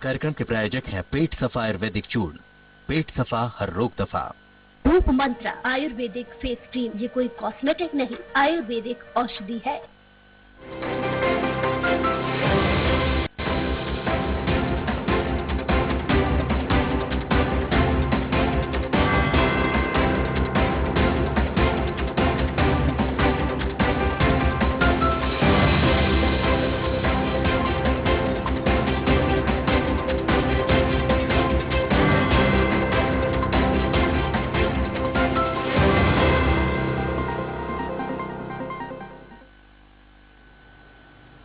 कार्यक्रम के प्रायोजक हैं पेट सफा आयुर्वेदिक चूर्ण। पेट सफा हर रोग दफा। रूप मंत्र आयुर्वेदिक फेस क्रीम, ये कोई कॉस्मेटिक नहीं, आयुर्वेदिक औषधि है।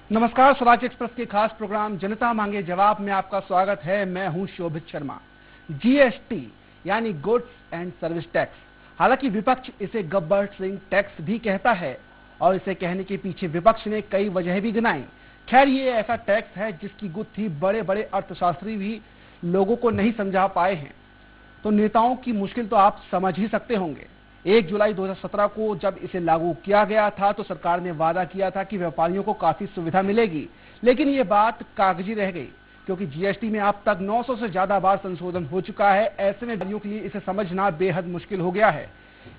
नमस्कार, स्वराज एक्सप्रेस के खास प्रोग्राम जनता मांगे जवाब में आपका स्वागत है। मैं हूं शोभित शर्मा। जीएसटी यानी गुड्स एंड सर्विस टैक्स, हालांकि विपक्ष इसे गब्बर सिंह टैक्स भी कहता है और इसे कहने के पीछे विपक्ष ने कई वजह भी गिनाई। खैर, ये ऐसा टैक्स है जिसकी गुत्थी बड़े बड़े अर्थशास्त्री भी लोगों को नहीं समझा पाए हैं, तो नेताओं की मुश्किल तो आप समझ ही सकते होंगे। 1 जुलाई 2017 को जब इसे लागू किया गया था तो सरकार ने वादा किया था कि व्यापारियों को काफी सुविधा मिलेगी, लेकिन ये बात कागजी रह गई क्योंकि जीएसटी में अब तक 900 से ज्यादा बार संशोधन हो चुका है। ऐसे में व्यापारियों के लिए इसे समझना बेहद मुश्किल हो गया है।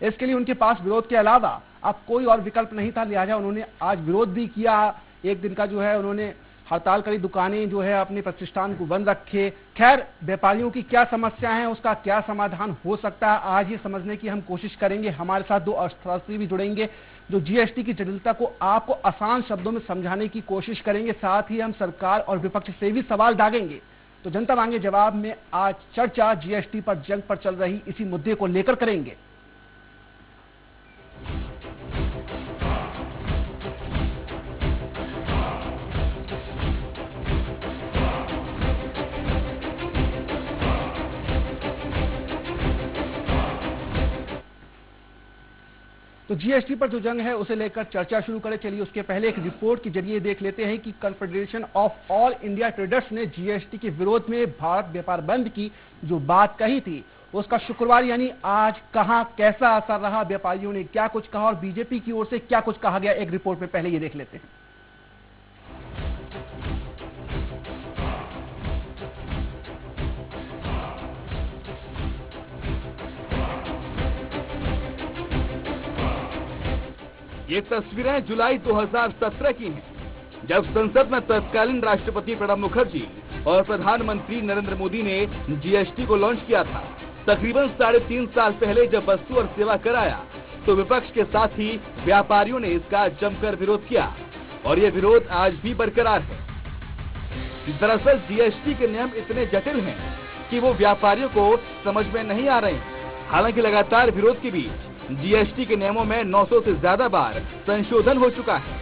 इसके लिए उनके पास विरोध के अलावा अब कोई और विकल्प नहीं था, लिहाजा उन्होंने आज विरोध भी किया। एक दिन का जो है उन्होंने हड़ताल करी, दुकानें जो है अपने प्रतिष्ठान को बंद रखे। खैर, व्यापारियों की क्या समस्या है, उसका क्या समाधान हो सकता है, आज ये समझने की हम कोशिश करेंगे। हमारे साथ 2 अर्थशास्त्री भी जुड़ेंगे जो जीएसटी की जटिलता को आपको आसान शब्दों में समझाने की कोशिश करेंगे। साथ ही हम सरकार और विपक्ष से भी सवाल दागेंगे। तो जनता मांगे जवाब में आज चर्चा जीएसटी पर जंग पर चल रही इसी मुद्दे को लेकर करेंगे। तो जीएसटी पर जो जंग है उसे लेकर चर्चा शुरू करें। चलिए उसके पहले एक रिपोर्ट के जरिए देख लेते हैं कि confederation of all India traders ने जीएसटी के विरोध में भारत व्यापार बंद की जो बात कही थी उसका शुक्रवार यानी आज कहां कैसा असर रहा, व्यापारियों ने क्या कुछ कहा और बीजेपी की ओर से क्या कुछ कहा गया, एक रिपोर्ट में पहले ये देख लेते हैं। ये तस्वीरें जुलाई 2017 की हैं, जब संसद में तत्कालीन राष्ट्रपति प्रणब मुखर्जी और प्रधानमंत्री नरेंद्र मोदी ने जीएसटी को लॉन्च किया था। तकरीबन 3.5 साल पहले जब वस्तु और सेवा कर आया तो विपक्ष के साथ ही व्यापारियों ने इसका जमकर विरोध किया और ये विरोध आज भी बरकरार है। दरअसल जीएसटी के नियम इतने जटिल हैं कि वो व्यापारियों को समझ में नहीं आ रहे हैं। हालांकि लगातार विरोध के बीच जीएसटी के नियमों में 900 से ज्यादा बार संशोधन हो चुका है,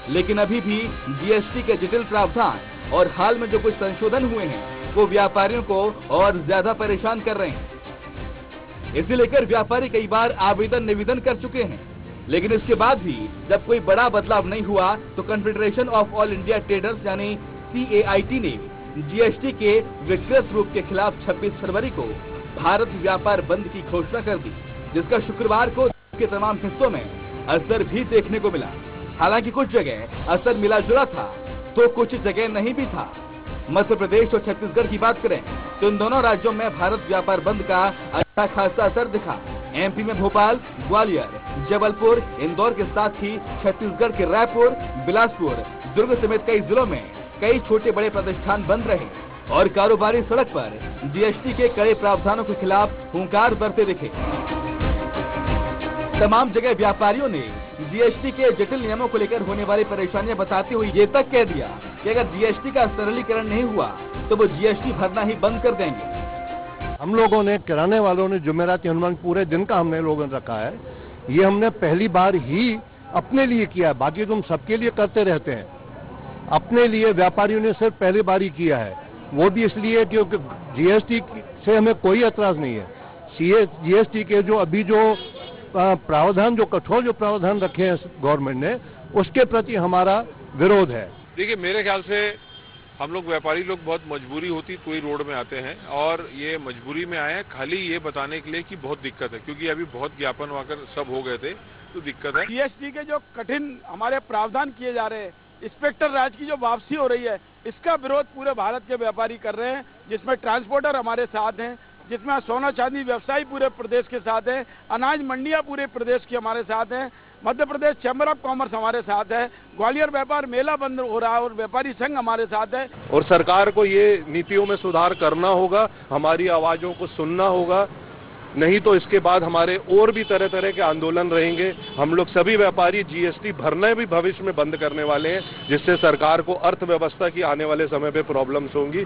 लेकिन अभी भी जीएसटी के जटिल प्रावधान और हाल में जो कुछ संशोधन हुए हैं वो व्यापारियों को और ज्यादा परेशान कर रहे हैं। इसे लेकर व्यापारी कई बार आवेदन निवेदन कर चुके हैं, लेकिन इसके बाद भी जब कोई बड़ा बदलाव नहीं हुआ तो confederation of all India traders यानी CAIT ने जीएसटी के विकृत रूप के खिलाफ 26 फरवरी को भारत व्यापार बंद की घोषणा कर दी, जिसका शुक्रवार को के तमाम हिस्सों में असर भी देखने को मिला। हालांकि कुछ जगह असर मिला जुला था तो कुछ जगह नहीं भी था। मध्य प्रदेश और छत्तीसगढ़ की बात करें तो इन दोनों राज्यों में भारत व्यापार बंद का अच्छा खासा असर दिखा। एमपी में भोपाल, ग्वालियर, जबलपुर, इंदौर के साथ ही छत्तीसगढ़ के रायपुर, बिलासपुर, दुर्ग समेत कई जिलों में कई छोटे बड़े प्रतिष्ठान बंद रहे और कारोबारी सड़क पर जीएसटी के कड़े प्रावधानों के खिलाफ हुंकार भरते दिखे। तमाम जगह व्यापारियों ने जीएसटी के जटिल नियमों को लेकर होने वाली परेशानियां बताते हुए ये तक कह दिया कि अगर जीएसटी का सरलीकरण नहीं हुआ तो वो जीएसटी भरना ही बंद कर देंगे। हम लोगों ने, किराने वालों ने जुमेरात अनुमान पूरे दिन का हमने लोगों ने रखा है। ये हमने पहली बार ही अपने लिए किया है, बाकी तो हम सबके लिए करते रहते हैं। अपने लिए व्यापारियों ने सिर्फ पहली बार ही किया है, वो भी इसलिए क्योंकि जीएसटी से हमें कोई एतराज नहीं है। जीएसटी के जो अभी जो प्रावधान, जो कठोर जो प्रावधान रखे हैं गवर्नमेंट ने, उसके प्रति हमारा विरोध है। देखिए, मेरे ख्याल से हम लोग व्यापारी लोग बहुत मजबूरी होती तो ही रोड में आते हैं और ये मजबूरी में आए हैं खाली ये बताने के लिए कि बहुत दिक्कत है, क्योंकि अभी बहुत ज्ञापन वाकर सब हो गए थे तो दिक्कत है। जीएसटी के जो कठिन हमारे प्रावधान किए जा रहे हैं इंस्पेक्टर राज की जो वापसी हो रही है, इसका विरोध पूरे भारत के व्यापारी कर रहे हैं, जिसमें ट्रांसपोर्टर हमारे साथ हैं, जिसमें सोना चांदी व्यवसायी पूरे प्रदेश के साथ हैं, अनाज मंडियां पूरे प्रदेश की हमारे साथ हैं, Madhya Pradesh chamber of commerce हमारे साथ है, ग्वालियर व्यापार मेला बंद हो रहा है और व्यापारी संघ हमारे साथ है। और सरकार को ये नीतियों में सुधार करना होगा, हमारी आवाजों को सुनना होगा, नहीं तो इसके बाद हमारे और भी तरह तरह के आंदोलन रहेंगे। हम लोग सभी व्यापारी जीएसटी भरना भी भविष्य में बंद करने वाले हैं, जिससे सरकार को अर्थव्यवस्था की आने वाले समय पे प्रॉब्लम्स होंगी।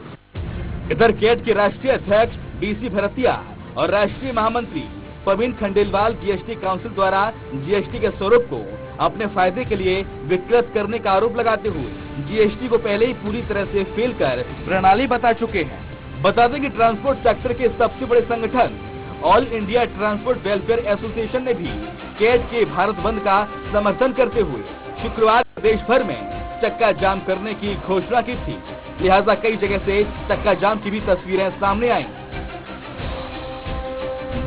इधर कैट के राष्ट्रीय अध्यक्ष डीसी भरतिया और राष्ट्रीय महामंत्री प्रवीण खंडेलवाल जीएसटी काउंसिल द्वारा जीएसटी के स्वरूप को अपने फायदे के लिए विकृत करने का आरोप लगाते हुए जीएसटी को पहले ही पूरी तरह से फेल कर प्रणाली बता चुके हैं। बता दें कि ट्रांसपोर्ट सेक्टर के सबसे बड़े संगठन all India transport welfare association ने भी कैट के भारत बंद का समर्थन करते हुए शुक्रवार देश भर में चक्का जाम करने की घोषणा की थी। लिहाजा कई जगह से चक्का जाम की भी तस्वीरें सामने आई।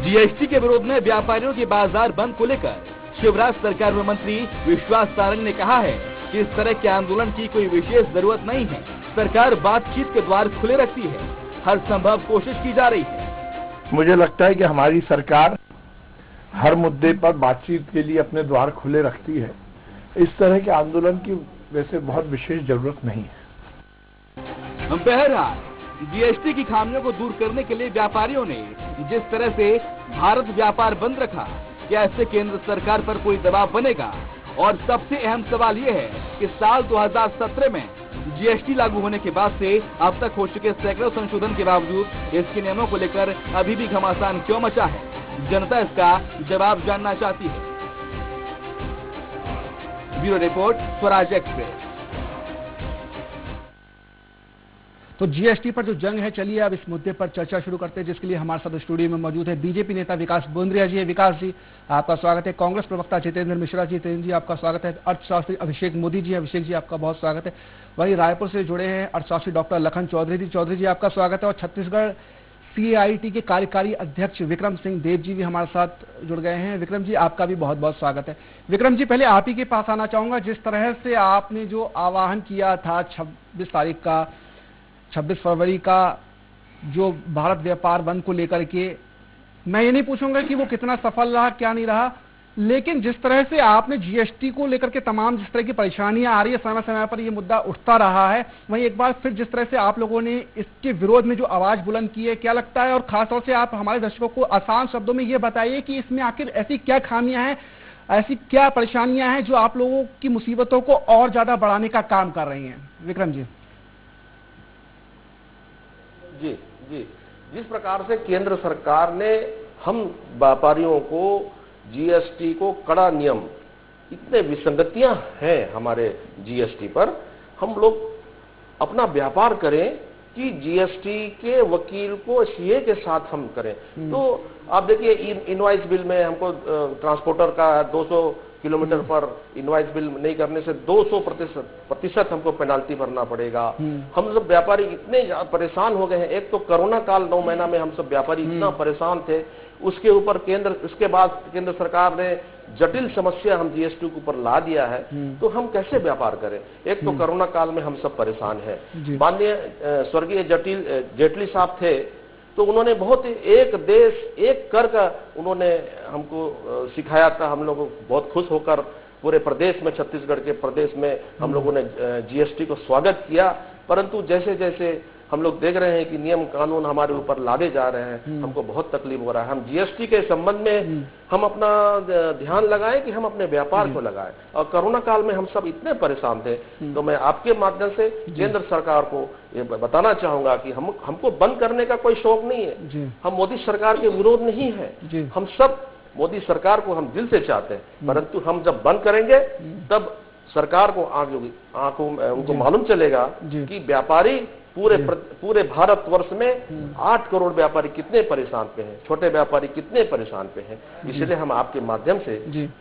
जीएसटी के विरोध में व्यापारियों के बाजार बंद को लेकर शिवराज सरकार में मंत्री विश्वास सारंग ने कहा है कि इस तरह के आंदोलन की कोई विशेष जरूरत नहीं है। सरकार बातचीत के द्वार खुले रखती है, हर संभव कोशिश की जा रही है। मुझे लगता है कि हमारी सरकार हर मुद्दे पर बातचीत के लिए अपने द्वार खुले रखती है। इस तरह के आंदोलन की वैसे बहुत विशेष जरूरत नहीं है। बहरहाल जीएसटी की खामियों को दूर करने के लिए व्यापारियों ने जिस तरह से भारत व्यापार बंद रखा, क्या इससे केंद्र सरकार पर कोई दबाव बनेगा? और सबसे अहम सवाल यह है कि साल 2017 में जीएसटी लागू होने के बाद से अब तक हो चुके सैकड़ों संशोधन के बावजूद इसके नियमों को लेकर अभी भी घमासान क्यों मचा है? जनता इसका जवाब जानना चाहती है। Bureau report, Swaraj express. तो जीएसटी पर जो जंग है, चलिए अब इस मुद्दे पर चर्चा शुरू करते हैं, जिसके लिए हमारे साथ स्टूडियो में मौजूद है बीजेपी नेता विकास बोंद्रिया जी। विकास जी आपका स्वागत है। कांग्रेस प्रवक्ता जितेंद्र मिश्रा जी, जितेंद्र जी आपका स्वागत है। अर्थशास्त्री अभिषेक मोदी जी, अभिषेक जी आपका बहुत स्वागत है। वहीं रायपुर से जुड़े हैं अर्थशास्त्री डॉक्टर लखन चौधरी जी, चौधरी जी आपका स्वागत है। और छत्तीसगढ़ CIT के कार्यकारी अध्यक्ष विक्रम सिंह देव जी भी हमारे साथ जुड़ गए हैं। विक्रम जी आपका भी बहुत बहुत स्वागत है। विक्रम जी पहले आप ही के पास आना चाहूंगा, जिस तरह से आपने जो आह्वान किया था 26 फरवरी का जो भारत व्यापार बंद को लेकर के, मैं ये नहीं पूछूंगा कि वो कितना सफल रहा क्या नहीं रहा, लेकिन जिस तरह से आपने जीएसटी को लेकर के तमाम जिस तरह की परेशानियां आ रही है, समय समय पर ये मुद्दा उठता रहा है, वहीं एक बार फिर जिस तरह से आप लोगों ने इसके विरोध में जो आवाज बुलंद की है, क्या लगता है? और खासतौर से आप हमारे दर्शकों को आसान शब्दों में ये बताइए कि इसमें आखिर ऐसी क्या खामियां हैं, ऐसी क्या परेशानियां हैं जो आप लोगों की मुसीबतों को और ज्यादा बढ़ाने का काम कर रही हैं? विक्रम जी। जी जी, जिस प्रकार से केंद्र सरकार ने हम व्यापारियों को जीएसटी को कड़ा नियम, इतने विसंगतियां हैं हमारे जीएसटी पर, हम लोग अपना व्यापार करें कि जीएसटी के वकील को सीए के साथ हम करें। तो आप देखिए इनवॉइस बिल में हमको ट्रांसपोर्टर का 200 किलोमीटर पर इनवॉइस बिल नहीं करने से 200% हमको पेनाल्टी भरना पड़ेगा। हम सब व्यापारी इतने परेशान हो गए हैं। एक तो कोरोना काल 9 महीना में हम सब व्यापारी इतना परेशान थे, उसके ऊपर उसके बाद केंद्र सरकार ने जटिल समस्या हम जीएसटी के ऊपर ला दिया है। तो हम कैसे व्यापार करें? एक तो कोरोना काल में हम सब परेशान हैं। माननीय स्वर्गीय जेटली साहब थे, तो उन्होंने बहुत एक देश एक कर का उन्होंने हमको सिखाया था। हम लोग बहुत खुश होकर पूरे प्रदेश में, छत्तीसगढ़ के प्रदेश में हम लोगों ने जीएसटी को स्वागत किया। परंतु जैसे जैसे हम लोग देख रहे हैं कि नियम कानून हमारे ऊपर लादे जा रहे हैं, हमको बहुत तकलीफ हो रहा है। हम जीएसटी के संबंध में हम अपना ध्यान लगाएं कि हम अपने व्यापार को लगाएं। और कोरोना काल में हम सब इतने परेशान थे। तो मैं आपके माध्यम से केंद्र सरकार को ये बताना चाहूंगा कि हमको बंद करने का कोई शौक नहीं है। हम मोदी सरकार के विरोध नहीं है। हम सब मोदी सरकार को हम दिल से चाहते हैं, परंतु हम जब बंद करेंगे तब सरकार को आंखों उनको मालूम चलेगा कि व्यापारी पूरे भारतवर्ष में 8 करोड़ व्यापारी कितने परेशान पे हैं, छोटे व्यापारी कितने परेशान पे हैं। इसलिए हम आपके माध्यम से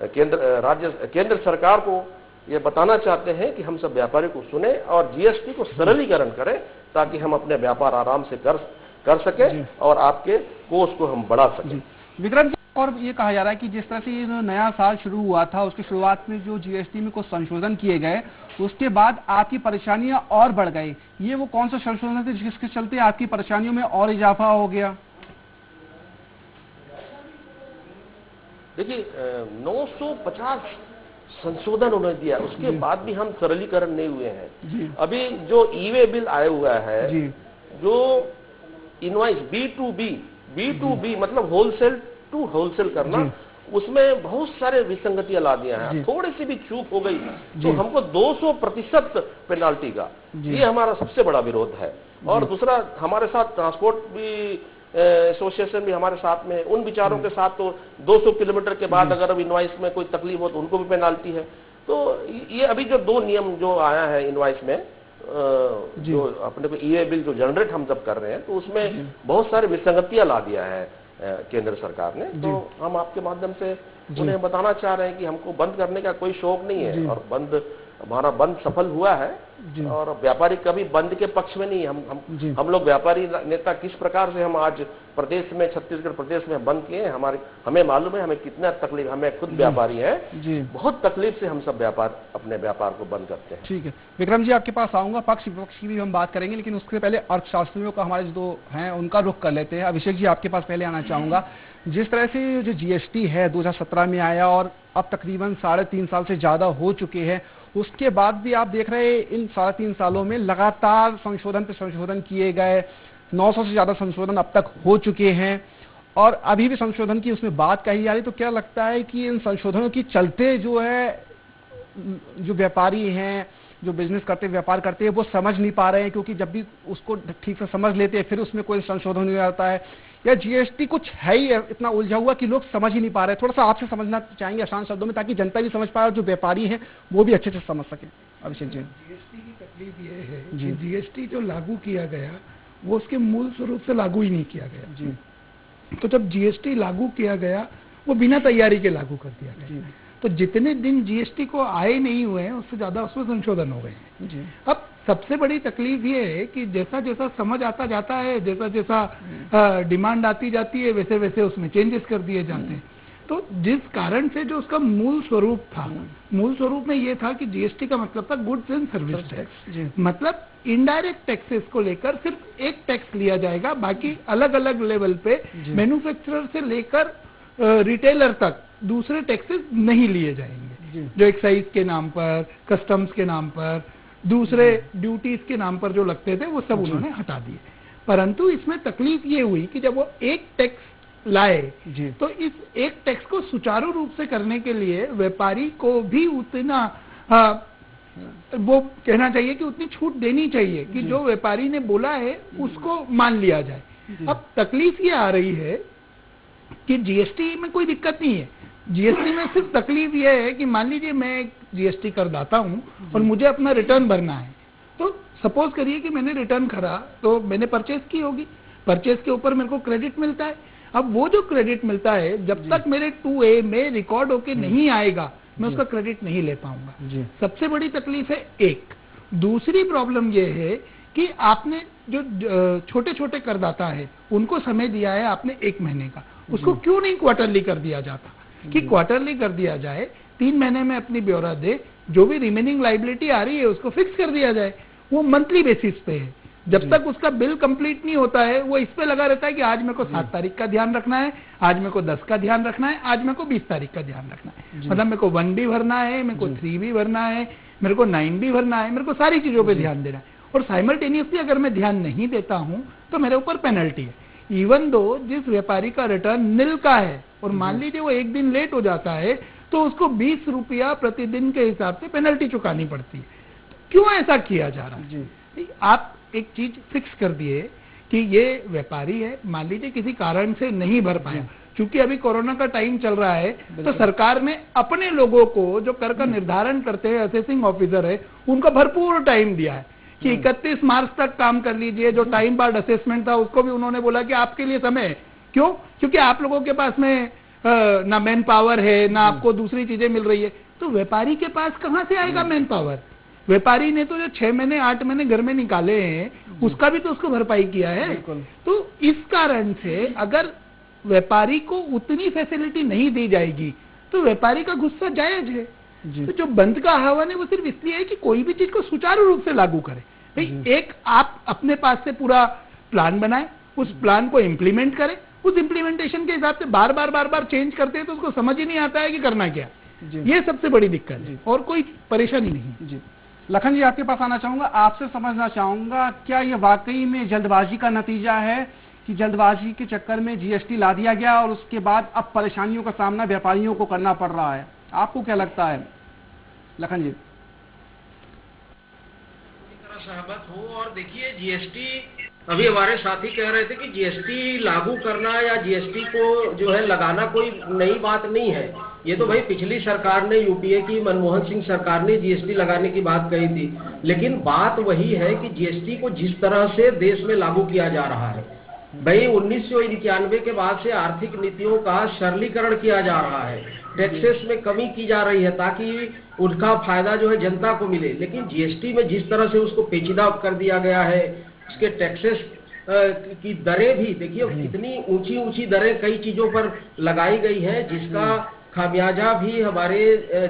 केंद्र सरकार को ये बताना चाहते हैं कि हम सब व्यापारी को सुने और जीएसटी को सरलीकरण करें, ताकि हम अपने व्यापार आराम से कर सके और आपके कोष को हम बढ़ा सकें। विक्रम जी और ये कहा जा रहा है कि जिस तरह से ये नया साल शुरू हुआ था, उसकी शुरुआत में जो जीएसटी में कुछ संशोधन किए गए, उसके बाद आपकी परेशानियां और बढ़ गई। ये वो कौन सा संशोधन थे जिसके चलते आपकी परेशानियों में और इजाफा हो गया? देखिए 950 संशोधन उन्होंने दिया, उसके बाद भी हम सरलीकरण नहीं हुए हैं। अभी जो ई-वे बिल आया हुआ है, जो इनवॉइस B2B मतलब होलसेल टू होलसेल करना, उसमें बहुत सारे विसंगतियां ला दिया है। थोड़ी सी भी चूक हो गई तो हमको 200% पेनाल्टी का, ये हमारा सबसे बड़ा विरोध है। और दूसरा, हमारे साथ ट्रांसपोर्ट भी एसोसिएशन भी हमारे साथ में, उन विचारों के साथ तो 200 किलोमीटर के बाद अगर इनवॉइस में कोई तकलीफ हो तो उनको भी पेनाल्टी है। तो ये अभी जो 2 नियम जो आया है इनवॉइस में, जो अपने को ई-वे बिल जो जनरेट हम जब कर रहे हैं, तो उसमें बहुत सारी विसंगतियां ला दिया है केंद्र सरकार ने। तो हम आपके माध्यम से उन्हें बताना चाह रहे हैं कि हमको बंद करने का कोई शौक नहीं है, और हमारा बंद सफल हुआ है, और व्यापारी कभी बंद के पक्ष में नहीं है। हम लोग व्यापारी नेता किस प्रकार से हम आज प्रदेश में, छत्तीसगढ़ प्रदेश में बंद किए हैं, हमें मालूम है हमें कितना तकलीफ, हमें खुद व्यापारी हैं, बहुत तकलीफ से हम सब अपने व्यापार को बंद करते हैं। ठीक है, विक्रम जी आपके पास आऊंगा, पक्ष विपक्ष की भी हम बात करेंगे, लेकिन उससे पहले अर्थशास्त्रियों का हमारे जो हैं उनका रुख कर लेते हैं। अभिषेक जी आपके पास पहले आना चाहूंगा। जिस तरह से जो जीएसटी है 2017 में आया और अब तकरीबन 3.5 साल से ज्यादा हो चुके हैं, उसके बाद भी आप देख रहे हैं इन 3.5 सालों में लगातार संशोधन पे संशोधन किए गए, 900 से ज्यादा संशोधन अब तक हो चुके हैं, और अभी भी संशोधन की उसमें बात कही जा रही। तो क्या लगता है कि इन संशोधनों की चलते जो है, जो व्यापारी हैं, जो बिजनेस करते, व्यापार करते हैं, वो समझ नहीं पा रहे हैं, क्योंकि जब भी उसको ठीक से समझ लेते हैं फिर उसमें कोई संशोधन नहीं आता है, या जीएसटी कुछ है ही इतना उलझा हुआ कि लोग समझ ही नहीं पा रहे? थोड़ा सा आपसे समझना चाहेंगे आसान शब्दों में, ताकि जनता भी समझ पाए और जो व्यापारी हैं वो भी अच्छे से समझ सके। अभिषेक जी, जीएसटी की तकलीफ ये है कि जीएसटी जो लागू किया गया वो उसके मूल स्वरूप से लागू ही नहीं किया गया। तो जब जीएसटी लागू किया गया वो बिना तैयारी के लागू कर दिया गया। तो जितने दिन जीएसटी को आए नहीं हुए हैं उससे ज्यादा उसमें संशोधन हो गए हैं। अब सबसे बड़ी तकलीफ ये है कि जैसा जैसा समझ आता जाता है, जैसा जैसा डिमांड आती जाती है, वैसे वैसे उसमें चेंजेस कर दिए जाते हैं। तो जिस कारण से जो उसका मूल स्वरूप था, मूल स्वरूप में ये था कि जीएसटी का मतलब था गुड्स एंड सर्विस टैक्स, मतलब इनडायरेक्ट टैक्सेस को लेकर सिर्फ एक टैक्स लिया जाएगा, बाकी अलग अलग लेवल पे मैन्युफैक्चरर से लेकर रिटेलर तक दूसरे टैक्सेस नहीं लिए जाएंगे। जो एक्साइज के नाम पर, कस्टम्स के नाम पर, दूसरे ड्यूटीज के नाम पर जो लगते थे वो सब उन्होंने हटा दिए। परंतु इसमें तकलीफ ये हुई कि जब वो एक टैक्स लाए तो इस एक टैक्स को सुचारू रूप से करने के लिए व्यापारी को भी उतना वो कहना चाहिए कि उतनी छूट देनी चाहिए कि जो व्यापारी ने बोला है उसको मान लिया जाए। अब तकलीफ ये आ रही है कि जीएसटी में कोई दिक्कत नहीं है, जीएसटी में सिर्फ तकलीफ ये है कि मान लीजिए मैं जीएसटी करदाता हूं और मुझे अपना रिटर्न भरना है। तो सपोज करिए कि मैंने रिटर्न करा, तो मैंने परचेज की होगी, परचेज के ऊपर मेरे को क्रेडिट मिलता है। अब वो जो क्रेडिट मिलता है जब तक मेरे 2A में रिकॉर्ड होके नहीं आएगा मैं उसका क्रेडिट नहीं ले पाऊंगा। सबसे बड़ी तकलीफ है एक। दूसरी प्रॉब्लम ये है कि आपने जो छोटे छोटे करदाता है उनको समय दिया है आपने 1 महीने का, उसको क्यों नहीं क्वार्टरली कर दिया जाता कि क्वार्टरली कर दिया जाए, 3 महीने में अपनी ब्यौरा दे, जो भी रिमेनिंग लाइबिलिटी आ रही है उसको फिक्स कर दिया जाए। वो मंथली बेसिस पे है, जब तक उसका बिल कंप्लीट नहीं होता है वो इस पे लगा रहता है कि आज मेरे को 7 तारीख का ध्यान रखना है, आज मेरे को 10 का ध्यान रखना है, आज मेरे को 20 तारीख का ध्यान रखना है। मतलब मेरे को 1 भी भरना है, मेरे को 3 भी भरना है, मेरे को 9 भी भरना है, मेरे को सारी चीजों पे ध्यान देना है। और साइमल्टेनियसली अगर मैं ध्यान नहीं देता हूं तो मेरे ऊपर पेनल्टी है। इवन दो जिस व्यापारी का रिटर्न निल का है और मान लीजिए वो 1 दिन लेट हो जाता है तो उसको 20 रुपया प्रतिदिन के हिसाब से पेनल्टी चुकानी पड़ती है। क्यों ऐसा किया जा रहा है? आप एक चीज फिक्स कर दिए कि ये व्यापारी है, मान लीजिए किसी कारण से नहीं भर पाया, क्योंकि अभी कोरोना का टाइम चल रहा है, तो सरकार ने अपने लोगों को जो कर का निर्धारण करते हैं, असेसिंग ऑफिसर है, उनको भरपूर टाइम दिया है कि 31 मार्च तक काम कर लीजिए। जो टाइम बार्ड असेसमेंट था उसको भी उन्होंने बोला कि आपके लिए समय। क्यों? क्योंकि आप लोगों के पास में ना मैन पावर है, ना आपको दूसरी चीजें मिल रही है, तो व्यापारी के पास कहां से आएगा मैन पावर? व्यापारी ने तो जो 6 महीने 8 महीने घर में निकाले हैं उसका भी तो उसको भरपाई किया है। तो इस कारण से अगर व्यापारी को उतनी फैसिलिटी नहीं दी जाएगी तो व्यापारी का गुस्सा जायज है। तो जो बंद का आह्वान है वो सिर्फ इसलिए है कि कोई भी चीज को सुचारू रूप से लागू करे। भाई एक आप अपने पास से पूरा प्लान बनाए, उस प्लान को इम्प्लीमेंट करें, उस इम्प्लीमेंटेशन के हिसाब से बार बार चेंज करते हैं तो उसको समझ ही नहीं आता है कि करना क्या। ये सबसे बड़ी दिक्कत है और कोई परेशानी नहीं। जी लखन जी, आपके पास आना चाहूंगा, आपसे समझना चाहूंगा क्या ये वाकई में जल्दबाजी का नतीजा है कि जल्दबाजी के चक्कर में जीएसटी ला दिया गया और उसके बाद अब परेशानियों का सामना व्यापारियों को करना पड़ रहा है? आपको क्या लगता है लखन जी? सहमत हूँ। और देखिए, जीएसटी, अभी हमारे साथी कह रहे थे कि जीएसटी लागू करना या जीएसटी को जो है लगाना कोई नई बात नहीं है। ये तो भाई पिछली सरकार ने, यूपीए की मनमोहन सिंह सरकार ने जीएसटी लगाने की बात कही थी। लेकिन बात वही है कि जीएसटी को जिस तरह से देश में लागू किया जा रहा है, भाई 1991 के बाद से आर्थिक नीतियों का सरलीकरण किया जा रहा है, टैक्सेस में कमी की जा रही है ताकि उनका फायदा जो है जनता को मिले। लेकिन जीएसटी में जिस तरह से उसको पेचीदा कर दिया गया है, उसके टैक्सेस की दरें भी देखिए कितनी ऊंची ऊंची दरें कई चीजों पर लगाई गई हैं, जिसका खामियाजा भी हमारे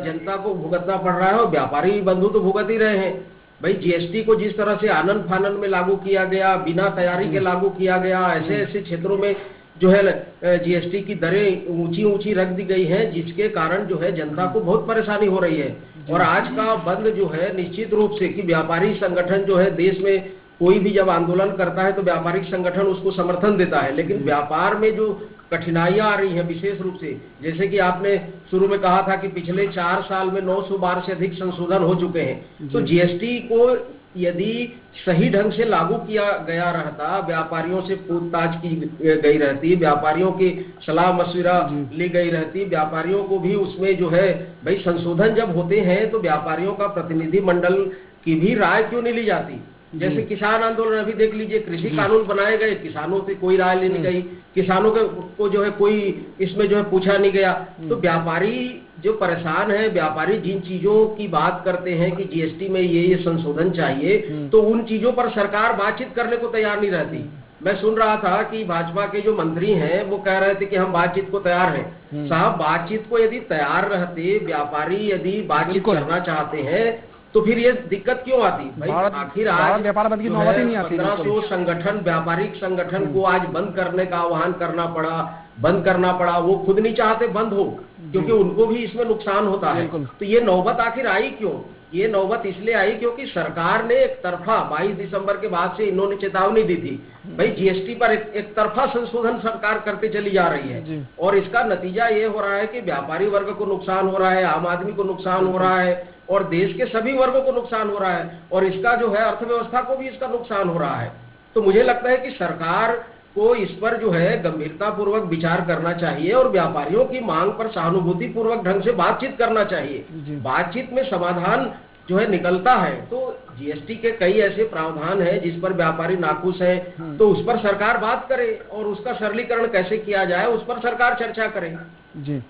जनता को भुगतना पड़ रहा है और व्यापारी बंधु तो भुगत ही रहे हैं। भाई जीएसटी को जिस तरह से आनन फानन में लागू किया गया, बिना तैयारी के लागू किया गया, ऐसे ऐसे क्षेत्रों में जो है जीएसटी की दरें ऊंची ऊंची रख दी गई हैं, जिसके कारण जो है जनता को बहुत परेशानी हो रही है। और आज का बंद जो है निश्चित रूप से कि व्यापारी संगठन जो है देश में कोई भी जब आंदोलन करता है तो व्यापारिक संगठन उसको समर्थन देता है, लेकिन व्यापार में जो कठिनाइयां आ रही हैं विशेष रूप से, जैसे कि आपने शुरू में कहा था कि पिछले 4 साल में 900 बार से अधिक संशोधन हो चुके हैं। तो जीएसटी को यदि सही ढंग से लागू किया गया रहता, व्यापारियों से पूछताछ की गई रहती, व्यापारियों की सलाह मशविरा ली गई रहती, व्यापारियों को भी उसमें जो है भाई संशोधन जब होते हैं तो व्यापारियों का प्रतिनिधि मंडल की भी राय क्यों नहीं ली जाती? जैसे किसान आंदोलन अभी देख लीजिए, कृषि कानून बनाए गए, किसानों से कोई राय लेनी गई, किसानों को जो है कोई इसमें जो है पूछा नहीं गया। तो व्यापारी जो परेशान है, व्यापारी जिन चीजों की बात करते हैं कि जीएसटी में ये संशोधन चाहिए, तो उन चीजों पर सरकार बातचीत करने को तैयार नहीं रहती। मैं सुन रहा था कि भाजपा के जो मंत्री हैं वो कह रहे थे कि हम बातचीत को तैयार हैं। साहब, बातचीत को यदि तैयार रहते, व्यापारी यदि बातचीत करना चाहते हैं तो फिर ये दिक्कत क्यों आती? भाई आखिर आज व्यापार बंद की नौबत ही नहीं आती। 1500 संगठन, व्यापारिक संगठन को आज बंद करने का आह्वान करना पड़ा। वो खुद नहीं चाहते बंद हो, क्योंकि उनको भी इसमें नुकसान होता है। तो ये नौबत आखिर आई क्यों? ये नौबत इसलिए आई क्योंकि सरकार ने एक तरफा 22 दिसंबर के बाद से इन्होंने चेतावनी दी थी, भाई जीएसटी पर एक तरफा संशोधन सरकार करते चली जा रही है। और इसका नतीजा ये हो रहा है कि व्यापारी वर्ग को नुकसान हो रहा है, आम आदमी को नुकसान हो रहा है और देश के सभी वर्गों को नुकसान हो रहा है, और इसका जो है अर्थव्यवस्था को भी इसका नुकसान हो रहा है। तो मुझे लगता है कि सरकार को इस पर जो है गंभीरता पूर्वक विचार करना चाहिए और व्यापारियों की मांग पर सहानुभूति पूर्वक ढंग से बातचीत करना चाहिए। बातचीत में समाधान जो है निकलता है। तो जीएसटी के कई ऐसे प्रावधान हैं जिस पर व्यापारी नाखुश हैं, तो उस पर सरकार बात करे और उसका सरलीकरण कैसे किया जाए उस पर सरकार चर्चा करे। जी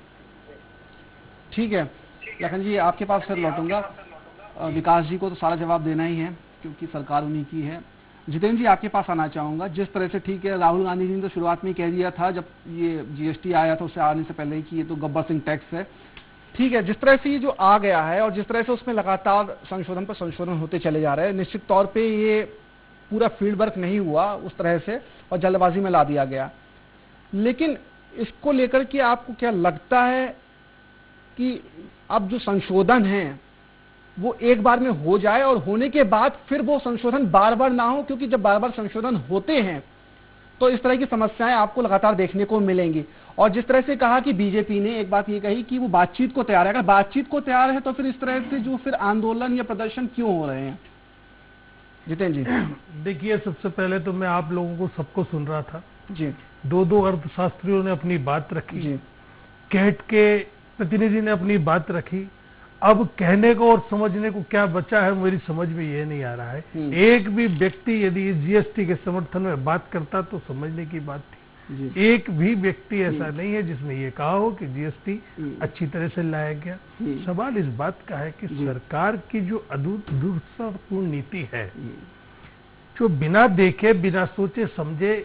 ठीक है लखन जी, आपके पास फिर लौटूंगा। विकास जी को तो सारा जवाब देना ही है क्योंकि सरकार उन्हीं की है। जितेंद्र जी, आपके पास आना चाहूंगा। जिस तरह से, ठीक है, राहुल गांधी जी ने तो शुरुआत में कह दिया था जब ये जीएसटी आया था उससे आने से पहले ही कि ये तो गब्बर सिंह टैक्स है। ठीक है, जिस तरह से ये जो आ गया है और जिस तरह से उसमें लगातार संशोधन पर संशोधन होते चले जा रहे हैं, निश्चित तौर पे ये पूरा फील्ड वर्क नहीं हुआ उस तरह से और जल्दबाजी में ला दिया गया। लेकिन इसको लेकर के आपको क्या लगता है कि अब जो संशोधन है वो एक बार में हो जाए और होने के बाद फिर वो संशोधन बार बार ना हो? क्योंकि जब बार बार संशोधन होते हैं तो इस तरह की समस्याएं आपको लगातार देखने को मिलेंगी। और जिस तरह से कहा कि बीजेपी ने एक बात ये कही कि वो बातचीत को तैयार है, अगर बातचीत को तैयार है तो फिर इस तरह से जो फिर आंदोलन या प्रदर्शन क्यों हो रहे हैं? जितेंद्र जी। देखिए, सबसे पहले तो मैं आप लोगों को सबको सुन रहा था जी। दो अर्थशास्त्रियों ने अपनी बात रखी जी, कैट के प्रतिनिधि ने अपनी बात रखी। अब कहने को और समझने को क्या बचा है मेरी समझ में ये नहीं आ रहा है। एक भी व्यक्ति यदि जीएसटी के समर्थन में बात करता तो समझने की बात थी। एक भी व्यक्ति ऐसा नहीं है जिसने ये कहा हो कि जीएसटी अच्छी तरह से लाया गया। सवाल इस बात का है कि सरकार की जो दुर्भावनापूर्ण नीति है, जो बिना देखे बिना सोचे समझे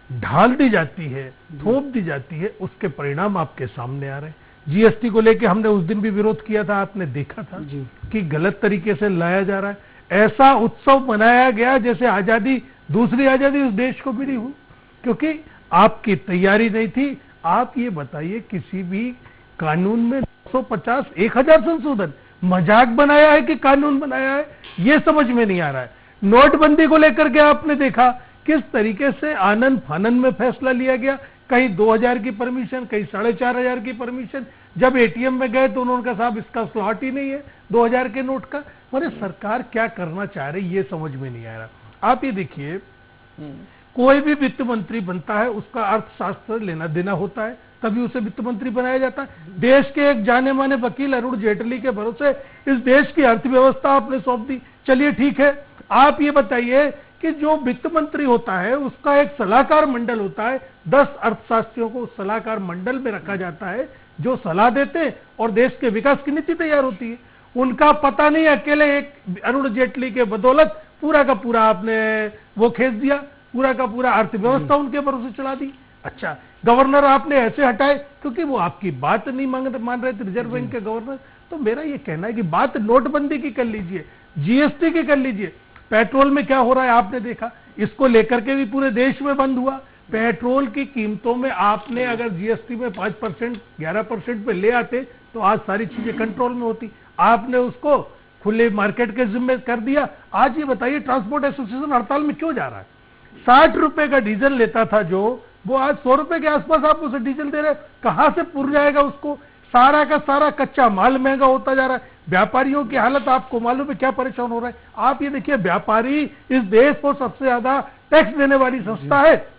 ढाल दी जाती है, थोप दी जाती है, उसके परिणाम आपके सामने आ रहे हैं। जीएसटी को लेके हमने उस दिन भी विरोध किया था, आपने देखा था कि गलत तरीके से लाया जा रहा है। ऐसा उत्सव मनाया गया जैसे आजादी, दूसरी आजादी उस देश को मिली हो, क्योंकि आपकी तैयारी नहीं थी। आप ये बताइए, किसी भी कानून में 250, 1000 संशोधन मजाक बनाया है कि कानून बनाया है, ये समझ में नहीं आ रहा है। नोटबंदी को लेकर के आपने देखा किस तरीके से आनन फानन में फैसला लिया गया, कहीं 2000 की परमिशन, कहीं 4500 की परमिशन। जब एटीएम में गए तो उन्होंने कहा साहब इसका स्लॉट ही नहीं है 2000 के नोट का। माने सरकार क्या करना चाह रही ये समझ में नहीं आ रहा। आप ये देखिए, कोई भी वित्त मंत्री बनता है उसका अर्थशास्त्र लेना देना होता है, तभी उसे वित्त मंत्री बनाया जाता है। देश के एक जाने माने वकील अरुण जेटली के भरोसे इस देश की अर्थव्यवस्था आपने सौंप दी। चलिए ठीक है, आप ये बताइए कि जो वित्त मंत्री होता है उसका एक सलाहकार मंडल होता है, 10 अर्थशास्त्रियों को उस सलाहकार मंडल में रखा जाता है जो सलाह देते हैं और देश के विकास की नीति तैयार होती है। उनका पता नहीं, अकेले एक अरुण जेटली के बदौलत पूरा का पूरा आपने वो खींच दिया, पूरा का पूरा अर्थव्यवस्था उनके भरोसे चला दी। अच्छा, गवर्नर आपने ऐसे हटाए क्योंकि वो आपकी बात नहीं मान रहे थे, रिजर्व बैंक के गवर्नर। तो मेरा ये कहना है कि बात नोटबंदी की कर लीजिए, जीएसटी की कर लीजिए, पेट्रोल में क्या हो रहा है आपने देखा, इसको लेकर के भी पूरे देश में बंद हुआ। पेट्रोल की कीमतों में आपने अगर जीएसटी में 5%, 11% पे ले आते तो आज सारी चीजें कंट्रोल में होती। आपने उसको खुले मार्केट के जिम्मे कर दिया। आज ये बताइए, ट्रांसपोर्ट एसोसिएशन हड़ताल में क्यों जा रहा है? 60 रुपए का डीजल लेता था जो, वो आज 100 रुपए के आसपास आप उसे डीजल दे रहे हैं। कहां से पुर जाएगा उसको? सारा का सारा कच्चा माल महंगा होता जा रहा है। व्यापारियों की हालत आपको मालूम है क्या परेशान हो रहा है। आप ये देखिए, व्यापारी इस देश को सबसे ज्यादा टैक्स देने वाली संस्था है।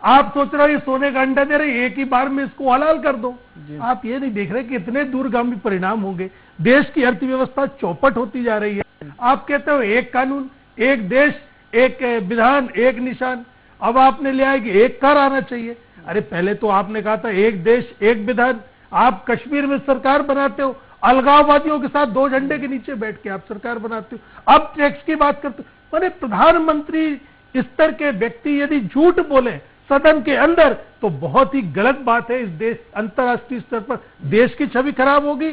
आप सोच रहे हो सोने का अंडा दे रहे, एक ही बार में इसको हलाल कर दो। आप ये नहीं देख रहे कि इतने दूरगामी परिणाम होंगे। देश की अर्थव्यवस्था चौपट होती जा रही है। आप कहते हो एक कानून, एक देश, एक विधान, एक निशान। अब आपने लिया है कि एक कर आना चाहिए। अरे पहले तो आपने कहा था एक देश एक विधान। आप कश्मीर में सरकार बनाते हो, अलगाववादियों के साथ 2 झंडे के नीचे बैठ के आप सरकार बनाते हो। अब टैक्स की बात करते हो। मैंने प्रधानमंत्री स्तर के व्यक्ति यदि झूठ बोले सदन के अंदर तो बहुत ही गलत बात है। इस देश, अंतर्राष्ट्रीय स्तर पर देश की छवि खराब होगी,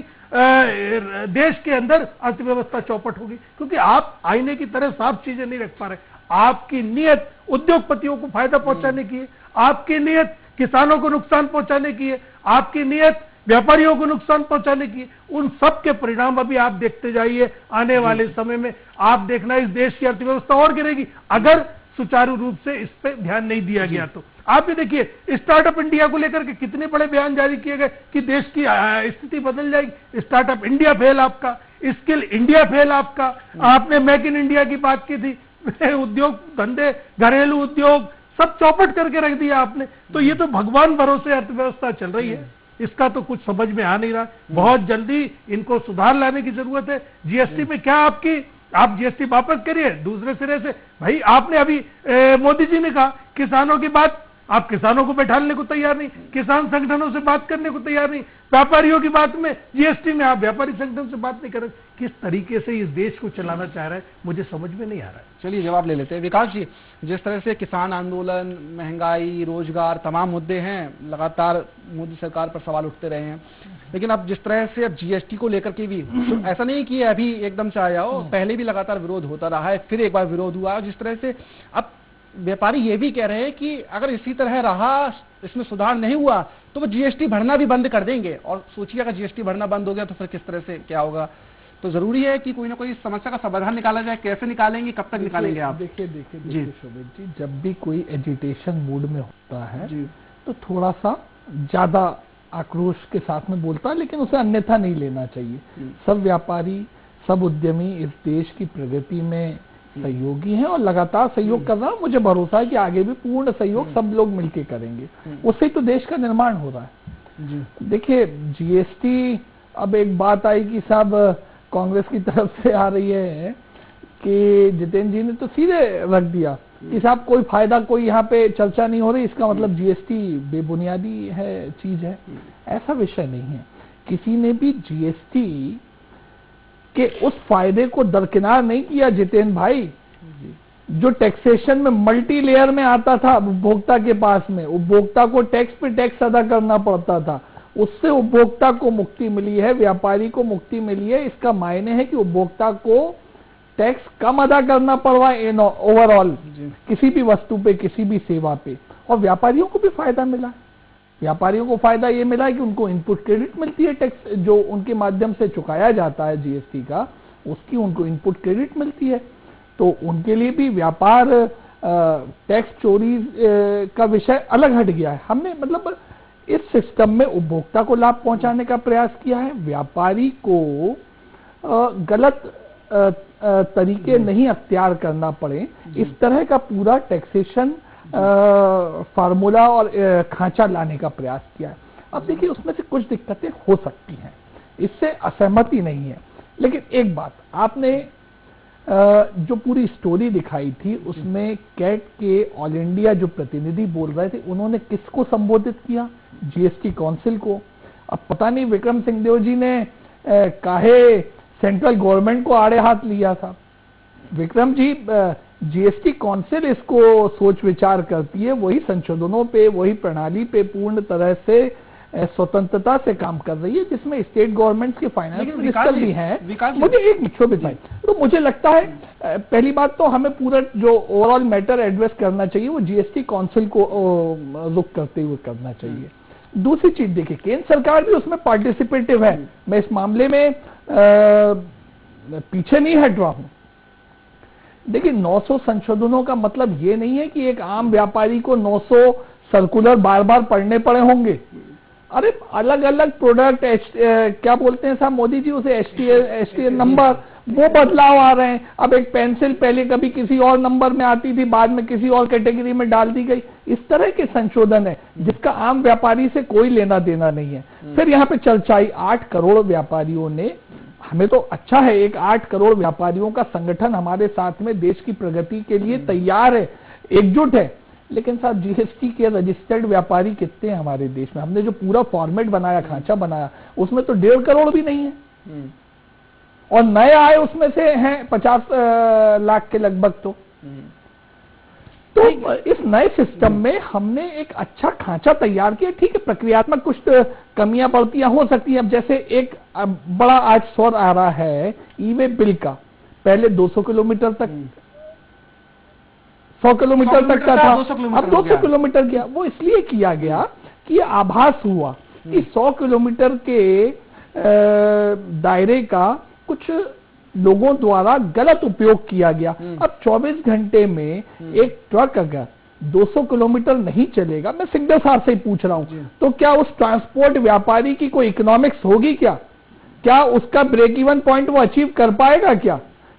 देश के अंदर अर्थव्यवस्था चौपट होगी, क्योंकि आप आईने की तरह साफ चीजें नहीं रख पा रहे। आपकी नियत उद्योगपतियों को फायदा पहुंचाने की है, आपकी नियत किसानों को नुकसान पहुंचाने की है, आपकी नियत व्यापारियों को नुकसान पहुंचाने की। उन सब के परिणाम अभी आप देखते जाइए। आने वाले समय में आप देखना इस देश की अर्थव्यवस्था और गिरेगी अगर सुचारू रूप से इस पे ध्यान नहीं दिया गया। तो आप ये देखिए, स्टार्टअप इंडिया को लेकर के कितने बड़े बयान जारी किए गए कि देश की स्थिति बदल जाएगी। स्टार्टअप इंडिया फेल आपका, स्किल इंडिया फेल आपका। आपने मेक इन इंडिया की बात की थी, उद्योग धंधे, घरेलू उद्योग सब चौपट करके रख दिया आपने। तो ये तो भगवान भरोसे अर्थव्यवस्था चल रही है, इसका तो कुछ समझ में आ नहीं रहा। बहुत जल्दी इनको सुधार लाने की जरूरत है। जीएसटी में क्या आप जीएसटी वापस करिए दूसरे सिरे से। भाई आपने अभी मोदी जी ने कहा किसानों की बात, आप किसानों को बैठाने को तैयार नहीं, किसान संगठनों से बात करने को तैयार नहीं। व्यापारियों की बात में, जीएसटी में आप व्यापारी संगठन से बात नहीं कर रहे। किस तरीके से इस देश को चलाना चाह रहा है मुझे समझ में नहीं आ रहा है। चलिए जवाब ले लेते हैं। विकास जी, जिस तरह से किसान आंदोलन, महंगाई, रोजगार तमाम मुद्दे हैं, लगातार मोदी सरकार पर सवाल उठते रहे हैं, लेकिन अब जिस तरह से अब जीएसटी को लेकर के भी तो ऐसा नहीं कि अभी एकदम से आया हो, पहले भी लगातार विरोध होता रहा है, फिर एक बार विरोध हुआ। जिस तरह से अब व्यापारी ये भी कह रहे हैं कि अगर इसी तरह रहा, इसमें सुधार नहीं हुआ तो वो जीएसटी भरना भी बंद कर देंगे। और सोचिए अगर जीएसटी भरना बंद हो गया तो फिर किस तरह से क्या होगा। तो जरूरी है कि कोई ना कोई समस्या का समाधान निकाला जाए। कैसे निकालेंगे, कब तक निकालेंगे आप? देखिए शोभित जी, जब भी कोई एजिटेशन मूड में होता है तो थोड़ा सा ज्यादा आक्रोश के साथ में बोलता है, लेकिन उसे अन्यथा नहीं लेना चाहिए। सब व्यापारी, सब उद्यमी इस देश की प्रगति में सहयोगी हैं और लगातार सहयोग कर रहा है। मुझे भरोसा है कि आगे भी पूर्ण सहयोग सब लोग मिलकर करेंगे, उससे तो देश का निर्माण हो रहा है। देखिए जीएसटी, अब एक बात आई कि साहब कांग्रेस की तरफ से आ रही है कि जितेंद्र जी ने तो सीधे रख दिया कि साहब कोई फायदा, कोई यहाँ पे चर्चा नहीं हो रही, इसका मतलब जीएसटी बेबुनियादी है, चीज है। ऐसा विषय नहीं है। किसी ने भी जीएसटी के उस फायदे को दरकिनार नहीं किया जितेंद्र भाई। जो टैक्सेशन में मल्टी लेयर में आता था उपभोक्ता के पास में, उपभोक्ता को टैक्स पे टैक्स अदा करना पड़ता था, उससे उपभोक्ता को मुक्ति मिली है, व्यापारी को मुक्ति मिली है। इसका मायने है कि उपभोक्ता को टैक्स कम अदा करना पड़ रहा है ओवरऑल किसी भी वस्तु पे, किसी भी सेवा पे, और व्यापारियों को भी फायदा मिला है। व्यापारियों को फायदा ये मिला है कि उनको इनपुट क्रेडिट मिलती है, टैक्स जो उनके माध्यम से चुकाया जाता है जीएसटी का, उसकी उनको इनपुट क्रेडिट मिलती है। तो उनके लिए भी व्यापार टैक्स चोरी का विषय अलग हट गया है। हमने मतलब इस सिस्टम में उपभोक्ता को लाभ पहुंचाने का प्रयास किया है, व्यापारी को गलत तरीके नहीं अख्तियार करना पड़े, इस तरह का पूरा टैक्सेशन फार्मूला और खांचा लाने का प्रयास किया है। अब देखिए उसमें से कुछ दिक्कतें हो सकती हैं, इससे असहमति नहीं है, लेकिन एक बात आपने जो पूरी स्टोरी दिखाई थी उसमें कैट के ऑल इंडिया जो प्रतिनिधि बोल रहे थे उन्होंने किसको संबोधित किया? जीएसटी काउंसिल को। अब पता नहीं विक्रम सिंह देव जी ने काहे सेंट्रल गवर्नमेंट को आड़े हाथ लिया था। विक्रम जी, जीएसटी काउंसिल इसको सोच विचार करती है, वही संशोधनों पे, वही प्रणाली पे पूर्ण तरह से स्वतंत्रता से काम कर रही है, जिसमें स्टेट गवर्नमेंट के फाइनेंस मिनिस्टर भी हैं। मुझे एक शोभित भाई, तो मुझे लगता है पहली बात तो हमें पूरा जो ओवरऑल मैटर एड्रेस करना चाहिए वो जीएसटी काउंसिल को रुख करते हुए करना चाहिए। दूसरी चीज देखिए, केंद्र सरकार भी उसमें पार्टिसिपेटिव है, मैं इस मामले में पीछे नहीं हट रहा हूं। देखिए 900 संशोधनों का मतलब ये नहीं है कि एक आम व्यापारी को 900 सर्कुलर बार बार पढ़ने पड़े होंगे। अरे अलग अलग प्रोडक्ट क्या बोलते हैं साहब मोदी जी उसे एसटीएन नंबर, वो बदलाव आ रहे हैं। अब एक पेंसिल पहले कभी किसी और नंबर में आती थी, बाद में किसी और कैटेगरी में डाल दी गई। इस तरह के संशोधन है जिसका आम व्यापारी से कोई लेना देना नहीं है। फिर यहाँ पे चर्चा आई 8 करोड़ व्यापारियों ने, हमें तो अच्छा है, एक 8 करोड़ व्यापारियों का संगठन हमारे साथ में देश की प्रगति के लिए तैयार है, एकजुट है। लेकिन साहब जीएसटी के रजिस्टर्ड व्यापारी कितने हैं हमारे देश में? हमने जो पूरा फॉर्मेट बनाया, खांचा बनाया, उसमें तो 1.5 करोड़ भी नहीं है, और नए आए उसमें से हैं 50 लाख के लगभग। तो इस नए सिस्टम में हमने एक अच्छा खांचा तैयार किया। ठीक है, प्रक्रियात्मक कुछ कमियां बढ़तियां हो सकती हैं। अब जैसे एक बड़ा आज स्वर आ रहा है ई-वे बिल का, पहले 200 किलोमीटर तक 100 किलोमीटर तक का था, अब 200 किलोमीटर किया। वो इसलिए किया गया कि ये आभास हुआ कि 100 किलोमीटर के दायरे का कुछ लोगों द्वारा गलत उपयोग किया गया। अब 24 घंटे में एक ट्रक अगर 200 किलोमीटर नहीं चलेगा, मैं सिंगल सार से ही पूछ रहा हूं, तो क्या उस ट्रांसपोर्ट व्यापारी की कोई इकोनॉमिक्स होगी? क्या उसका ब्रेक इवन पॉइंट वो अचीव कर पाएगा?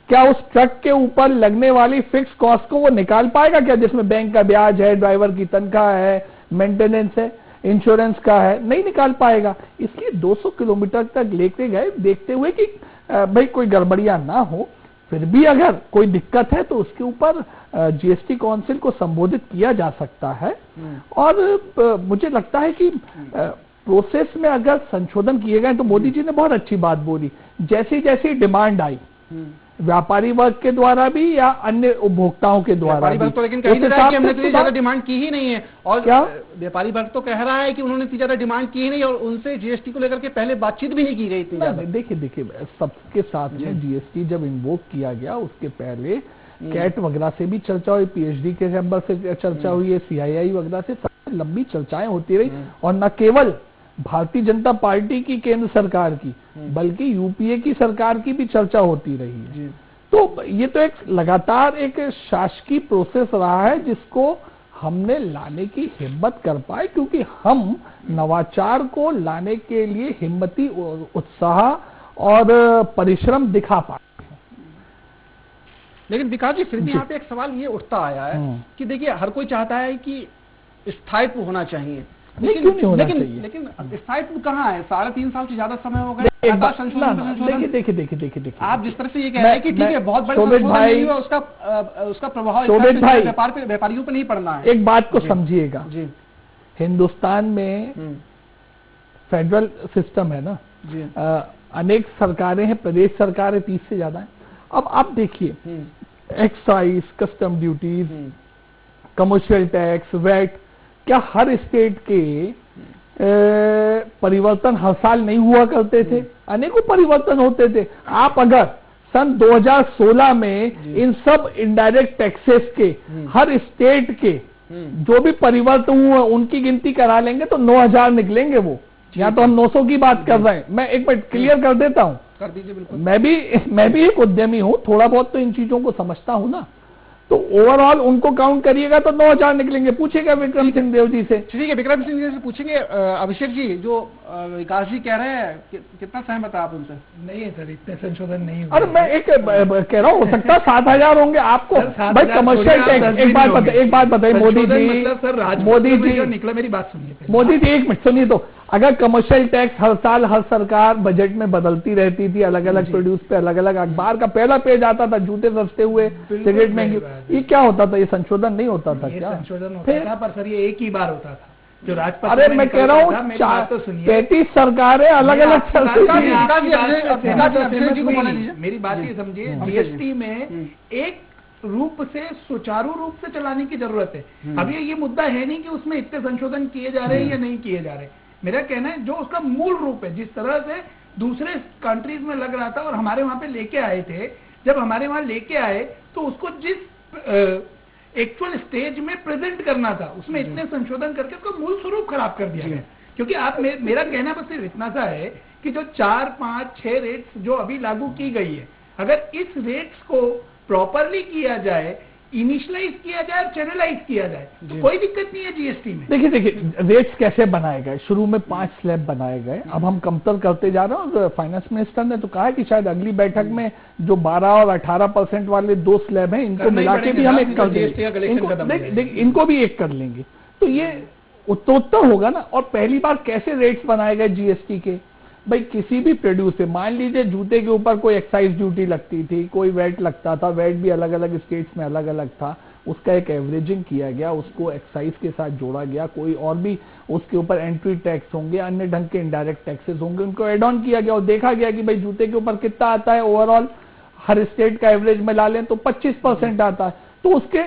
क्या उस ट्रक के ऊपर लगने वाली फिक्स कॉस्ट को वो निकाल पाएगा क्या, जिसमें बैंक का ब्याज है, ड्राइवर की तनख्वाह है, मेंटेनेंस है, इंश्योरेंस का है? नहीं निकाल पाएगा। इसलिए 200 किलोमीटर तक लेके गए, देखते हुए कि भाई कोई गड़बड़ियां ना हो। फिर भी अगर कोई दिक्कत है तो उसके ऊपर जीएसटी काउंसिल को संबोधित किया जा सकता है। और मुझे लगता है कि प्रोसेस में अगर संशोधन किए गए, तो मोदी जी ने बहुत अच्छी बात बोली, जैसी जैसी डिमांड आई व्यापारी वर्ग के द्वारा भी या अन्य उपभोक्ताओं के द्वारा भी, तो लेकिन कह रहा है कि हमने इतनी ज्यादा डिमांड की ही नहीं है। और क्या व्यापारी वर्ग तो कह रहा है कि उन्होंने इतनी ज्यादा डिमांड की ही नहीं, और उनसे जीएसटी को लेकर के पहले बातचीत भी नहीं की गई इतनी ज्यादा। देखिए सबके साथ में जीएसटी जब इन्वोक किया गया उसके पहले कैट वगैरह से भी चर्चा हुई, पीएचडी के चैम्बर से चर्चा हुई है, सीआईआई वगैरह से लंबी चर्चाएं होती रही। और न केवल भारतीय जनता पार्टी की केंद्र सरकार की, बल्कि यूपीए की सरकार की भी चर्चा होती रही है। तो ये तो एक लगातार एक शासकीय प्रोसेस रहा है जिसको हमने लाने की हिम्मत कर पाए, क्योंकि हम नवाचार को लाने के लिए हिम्मती उत्साह और परिश्रम दिखा पाए। लेकिन विकास जी, फिर भी यहाँ पे एक सवाल ये उठता आया है कि देखिए हर कोई चाहता है कि स्थायित्व होना चाहिए, लेकिन स्थायित्व कहाँ है? 3.5 साल से ज्यादा समय हो गया। देखिए आप जिस तरह से ये कह रहे हैं कि ठीक है बहुत बड़े संशोधन है, उसका प्रभाव व्यापारियों पर नहीं पड़ना है। एक बात को समझिएगा, हिंदुस्तान में फेडरल सिस्टम है ना, अनेक सरकारें हैं, प्रदेश सरकार है 30 से ज्यादा है। अब आप देखिए excise, custom duties, commercial tax, VAT, क्या हर स्टेट के परिवर्तन हर साल नहीं हुआ करते थे? अनेकों परिवर्तन होते थे। आप अगर सन 2016 में इन सब इनडायरेक्ट टैक्सेस के हर स्टेट के जो भी परिवर्तन हुए उनकी गिनती करा लेंगे तो 9000 निकलेंगे। वो यहाँ तो हम 900 की बात कर रहे हैं। मैं एक बार क्लियर कर देता हूँ, कर दीजिए। बिल्कुल, मैं भी एक उद्यमी हूँ, थोड़ा बहुत तो इन चीजों को समझता हूँ ना। तो ओवरऑल उनको काउंट करिएगा तो 9000 निकलेंगे। पूछेगा विक्रम सिंह देव जी से। ठीक है, विक्रम सिंह जी से पूछेंगे। अभिषेक जी, जो विकास जी कह रहे हैं, कितना सहमत है आप उनसे? नहीं है सर, इतने संशोधन नहीं अरे मैं एक कह रहा हूँ, हो सकता है 7000 होंगे आपको। भाई कमर्शियल टैक्स, एक बात बताइए मोदी जी, मोदी जी निकला, मेरी बात सुनिए मोदी जी, एक मिनट सुनिए। तो अगर कमर्शियल टैक्स हर साल हर सरकार बजट में बदलती रहती थी, अलग अलग प्रोड्यूस पे अलग अलग, अखबार का पहला पेज आता था जूते सस्ते हुए, सिगरेट महंगी, ये क्या होता था? ये संशोधन नहीं होता था क्या? संशोधन होता था, पर सर ये एक ही बार होता था जो राजपत्र। अरे मैं कह रहा हूँ 35 सरकारें अलग अलग चलती थी। मेरी बात ये समझिए, जीएसटी में एक रूप से सुचारू रूप से चलाने की जरूरत है। अब ये मुद्दा है नहीं कि उसमें इतने संशोधन किए जा रहे हैं या नहीं किए जा रहे। मेरा कहना है जो उसका मूल रूप है, जिस तरह से दूसरे कंट्रीज में लग रहा था और हमारे वहां पे लेके आए थे, जब हमारे वहां लेके आए तो उसको जिस एक्चुअल स्टेज में प्रेजेंट करना था उसमें इतने संशोधन करके उसका मूल स्वरूप खराब कर दिया गया। क्योंकि आप मेरा कहना बस सिर्फ इतना सा है कि जो 4, 5, 6 रेट्स जो अभी लागू की गई है, अगर इस रेट्स को प्रॉपरली किया जाए, इनिशियलाइज किया जाए और चैनलाइज किया जाए तो कोई दिक्कत नहीं है जीएसटी में। देखिए रेट्स कैसे बनाए गए? शुरू में 5 स्लैब बनाए गए, अब हम कमतर करते जा रहे हैं। और फाइनेंस मिनिस्टर ने तो कहा है कि शायद अगली बैठक में जो 12 और 18% वाले 2 स्लैब हैं इनको मिला के भी हम एक कर देंगे, इनको भी एक कर लेंगे। तो ये उत्तरोत्तर होगा ना। और पहली बार कैसे रेट्स बनाए गए जीएसटी के? भाई किसी भी प्रोड्यूस से, मान लीजिए जूते के ऊपर कोई एक्साइज ड्यूटी लगती थी, कोई वैट लगता था, वैट भी अलग अलग स्टेट्स में अलग अलग था, उसका एक एवरेजिंग किया गया, उसको एक्साइज के साथ जोड़ा गया। कोई और भी उसके ऊपर एंट्री टैक्स होंगे, अन्य ढंग के इनडायरेक्ट टैक्सेस होंगे, उनको एड ऑन किया गया और देखा गया कि भाई जूते के ऊपर कितना आता है ओवरऑल, हर स्टेट का एवरेज में ला लें तो 25% आता है। तो उसके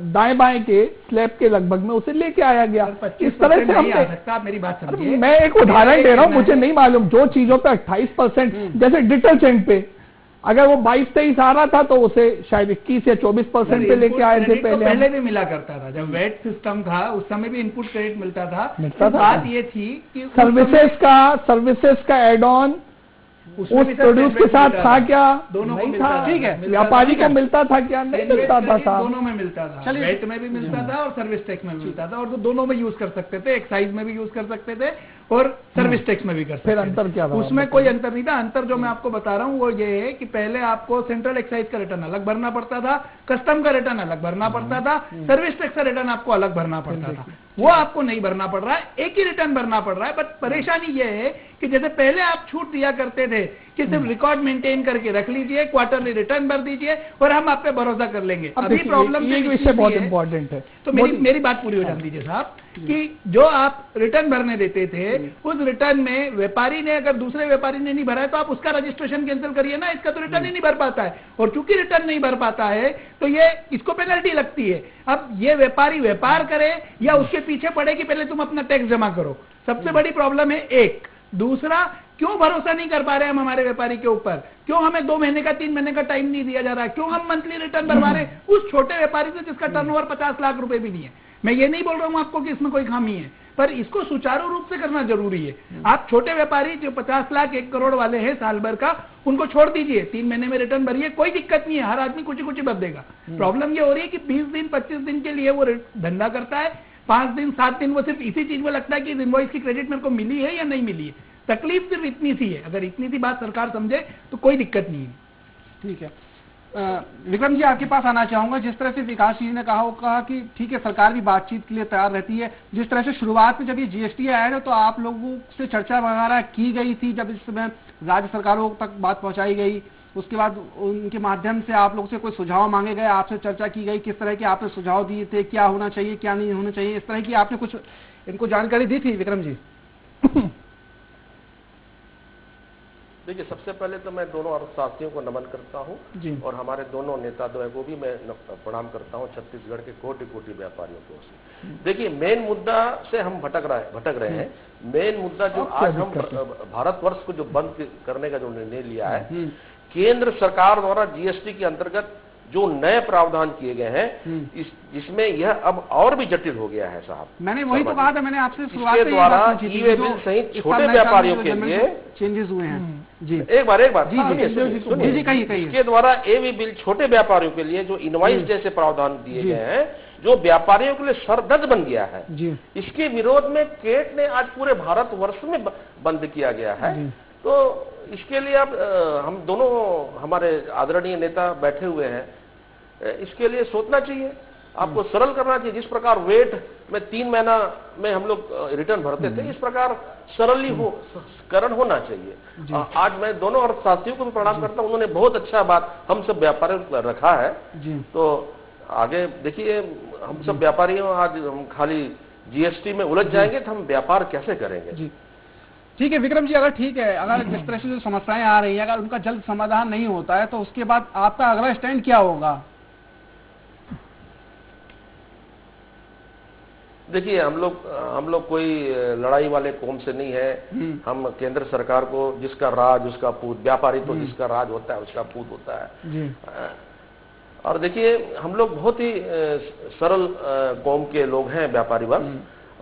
दाएं बाएं के स्लैब के लगभग में उसे लेके आया गया। इस तरह से हमने, मेरी बात समझिए, मैं एक उदाहरण दे रहा हूं, मुझे नहीं मालूम, जो चीजों पे 28% जैसे डिटर्जेंट पे अगर वो 22-23 आ रहा था तो उसे शायद 21 या 24% पे लेके आए थे। पहले भी मिला करता था, जब वेट सिस्टम था उस समय भी इनपुट क्रेडिट मिलता था। बात ये थी कि सर्विसेज का एड ऑन उस प्रोड्यूस के साथ था क्या? दोनों नहीं को था। ठीक है, व्यापारी को मिलता था क्या? नहीं मिलता था साहब। दोनों में मिलता था, वेट में भी मिलता था और सर्विस टैक्स में भी मिलता था, और तो दोनों में यूज कर सकते थे, एक्साइज में भी यूज कर सकते थे और सर्विस टैक्स में भी कर सकते थे। फिर अंतर क्या था? उसमें कोई अंतर नहीं था। अंतर जो मैं आपको बता रहा हूँ वो ये है कि पहले आपको सेंट्रल एक्साइज का रिटर्न अलग भरना पड़ता था, कस्टम का रिटर्न अलग भरना पड़ता था, सर्विस टैक्स का रिटर्न आपको अलग भरना पड़ता था। वो आपको नहीं भरना पड़ रहा है, एक ही रिटर्न भरना पड़ रहा है। बट परेशानी ये है कि जैसे पहले आप छूट दिया करते थे कि सिर्फ रिकॉर्ड मेंटेन करके रख लीजिए, क्वार्टरली रिटर्न भर दीजिए और हम आप पे भरोसा कर लेंगे। अभी प्रॉब्लम ये विषय बहुत इंपॉर्टेंट है। तो मेरी बात पूरी हो जाने दीजिए साहब, कि जो आप रिटर्न भरने देते थे उस रिटर्न में व्यापारी ने, अगर दूसरे व्यापारी ने नहीं भरा है तो आप उसका रजिस्ट्रेशन कैंसिल करिए ना, इसका तो रिटर्न ही नहीं भर पाता है। और चूंकि रिटर्न नहीं भर पाता है तो ये इसको पेनल्टी लगती है। अब ये व्यापारी व्यापार करे या उसके पीछे पड़े कि पहले तुम अपना टैक्स जमा करो, सबसे बड़ी प्रॉब्लम है। एक दूसरा, क्यों भरोसा नहीं कर पा रहे हम हमारे व्यापारी के ऊपर? क्यों हमें 2 महीने का 3 महीने का टाइम नहीं दिया जा रहा है? क्यों हम मंथली रिटर्न भरवा रहे उस छोटे व्यापारी से जिसका टर्नओवर 50 लाख रुपए भी नहीं है? मैं ये नहीं बोल रहा हूं आपको कि इसमें कोई खामी है, पर इसको सुचारू रूप से करना जरूरी है। आप छोटे व्यापारी जो 50 लाख 1 करोड़ वाले हैं साल भर का, उनको छोड़ दीजिए, 3 महीने में रिटर्न भरिए, कोई दिक्कत नहीं है, हर आदमी कुछ कुछ भर देगा। प्रॉब्लम ये हो रही है कि 20 दिन 25 दिन के लिए वो धंधा करता है, 5 दिन 7 दिन वो सिर्फ इसी चीज में लगता है कि इनवॉइस की क्रेडिट मेरे को मिली है या नहीं मिली है। तकलीफ सिर्फ इतनी सी है, अगर इतनी सी बात सरकार समझे तो कोई दिक्कत नहीं है। ठीक है, विक्रम जी आपके पास आना चाहूंगा। जिस तरह से विकास जी ने कहा कि ठीक है सरकार भी बातचीत के लिए तैयार रहती है, जिस तरह से शुरुआत में जब ये जीएसटी आया ना तो आप लोगों से चर्चा वगैरह की गई थी, जब इस समय राज्य सरकारों तक बात पहुंचाई गई, उसके बाद उनके माध्यम से आप लोगों से कोई सुझाव मांगे गए, आपसे चर्चा की गई, किस तरह के आपने सुझाव दिए थे, क्या होना चाहिए क्या नहीं होना चाहिए, इस तरह की आपने कुछ इनको जानकारी दी थी विक्रम जी? देखिए, सबसे पहले तो मैं दोनों अर्थशास्त्रियों को नमन करता हूं और हमारे दोनों नेता द्वय को भी मैं प्रणाम करता हूं, छत्तीसगढ़ के कोटि कोटि व्यापारियों को। देखिए, मेन मुद्दा से हम भटक रहे हैं। मेन मुद्दा जो आज हम भारतवर्ष को जो बंद करने का जो निर्णय लिया है, केंद्र सरकार द्वारा जीएसटी के अंतर्गत जो नए प्रावधान किए गए हैं, जिसमें यह अब और भी जटिल हो गया है साहब। मैंने वही तो कहा था, मैंने आपसे शुरुआत के द्वारा ई-वे बिल सहित छोटे व्यापारियों के लिए चेंजेस हुए हैं जी। एक बार सुनिए, इसके द्वारा ई-वे बिल छोटे व्यापारियों के लिए जो इनवॉइस जैसे प्रावधान दिए गए हैं, जो व्यापारियों के लिए सरदर्द बन गया है, इसके विरोध में केट ने आज पूरे भारतवर्ष में बंद किया गया है। तो इसके लिए अब हम दोनों हमारे आदरणीय नेता बैठे हुए हैं, इसके लिए सोचना चाहिए, आपको सरल करना चाहिए। जिस प्रकार वेट में 3 महीना में हम लोग रिटर्न भरते थे, इस प्रकार सरलीकरण होना चाहिए। आज मैं दोनों अर्थशास्त्रियों को भी प्रणाम करता हूं, उन्होंने बहुत अच्छा बात हम सब व्यापारियों को रखा है। तो आगे देखिए, हम सब व्यापारियों आज हम खाली जीएसटी में उलझ जाएंगे तो हम व्यापार कैसे करेंगे। ठीक है विक्रम जी, अगर ठीक है, अगर जिस तरह से जो समस्याएं आ रही हैं, अगर उनका जल्द समाधान नहीं होता है तो उसके बाद आपका अगला स्टैंड क्या होगा? देखिए, हम लोग कोई लड़ाई वाले कौम से नहीं है। हम केंद्र सरकार को, जिसका राज उसका पूत, व्यापारी तो जिसका राज होता है उसका पूत होता है। और देखिए, हम लोग बहुत ही सरल कौम के लोग हैं, व्यापारी वर्ग,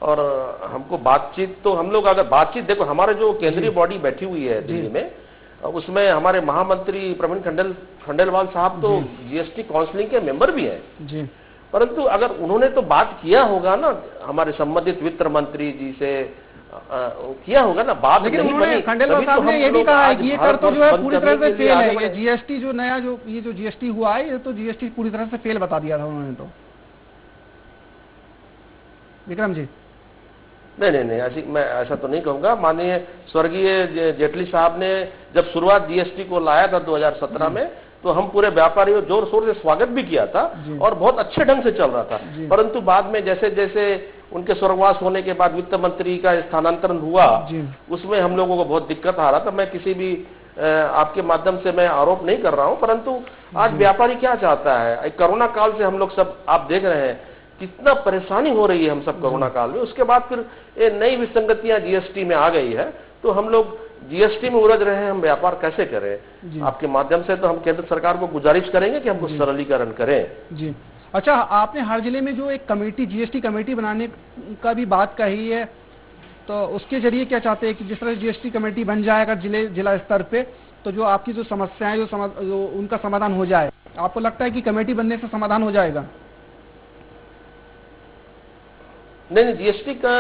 और हमको बातचीत तो हम लोग अगर बातचीत, देखो हमारे जो केंद्रीय बॉडी बैठी हुई है दिल्ली में, उसमें हमारे महामंत्री प्रवीण खंडेलवाल साहब तो जीएसटी काउंसिलिंग के मेंबर भी हैं। परंतु अगर उन्होंने तो बात किया होगा ना, हमारे संबंधित वित्त मंत्री जी से किया होगा ना बात। लेकिन उन्होंने खंडेलवाल साहब ने ये भी कहा है कि ये कर तो जो है पूरी तरह से फेल है, ये जीएसटी जो नया ये जो जीएसटी हुआ है, ये तो जीएसटी पूरी तरह से फेल बता दिया था उन्होंने तो। विक्रम जी, नहीं, मैं ऐसा तो नहीं कहूंगा। माननीय स्वर्गीय जेटली साहब ने जब शुरुआत जीएसटी को लाया था 2017 में, तो हम पूरे व्यापारियों जोर शोर से स्वागत भी किया था और बहुत अच्छे ढंग से चल रहा था। परंतु बाद में जैसे जैसे उनके स्वर्गवास होने के बाद वित्त मंत्री का स्थानांतरण हुआ, उसमें हम लोगों को बहुत दिक्कत आ रहा था। मैं किसी भी आपके माध्यम से मैं आरोप नहीं कर रहा हूं, परंतु आज व्यापारी क्या चाहता है, कोरोना काल से हम लोग सब आप देख रहे हैं कितना परेशानी हो रही है हम सब कोरोना काल में। उसके बाद फिर ये नई विसंगतियां जीएसटी में आ गई है, तो हम लोग जीएसटी में उलझ रहे हैं, हम व्यापार कैसे करें। आपके माध्यम से तो हम केंद्र सरकार को गुजारिश करेंगे कि हमको सरलीकरण करें। जी अच्छा, आपने हर जिले में जो एक कमेटी, जीएसटी कमेटी बनाने का भी बात कही है, तो उसके जरिए क्या चाहते हैं कि जिस तरह जीएसटी कमेटी बन जाए अगर जिला स्तर पे, तो जो आपकी जो समस्याएं जो उनका समाधान हो जाए, आपको लगता है कि कमेटी बनने से समाधान हो जाएगा? नहीं, जीएसटी का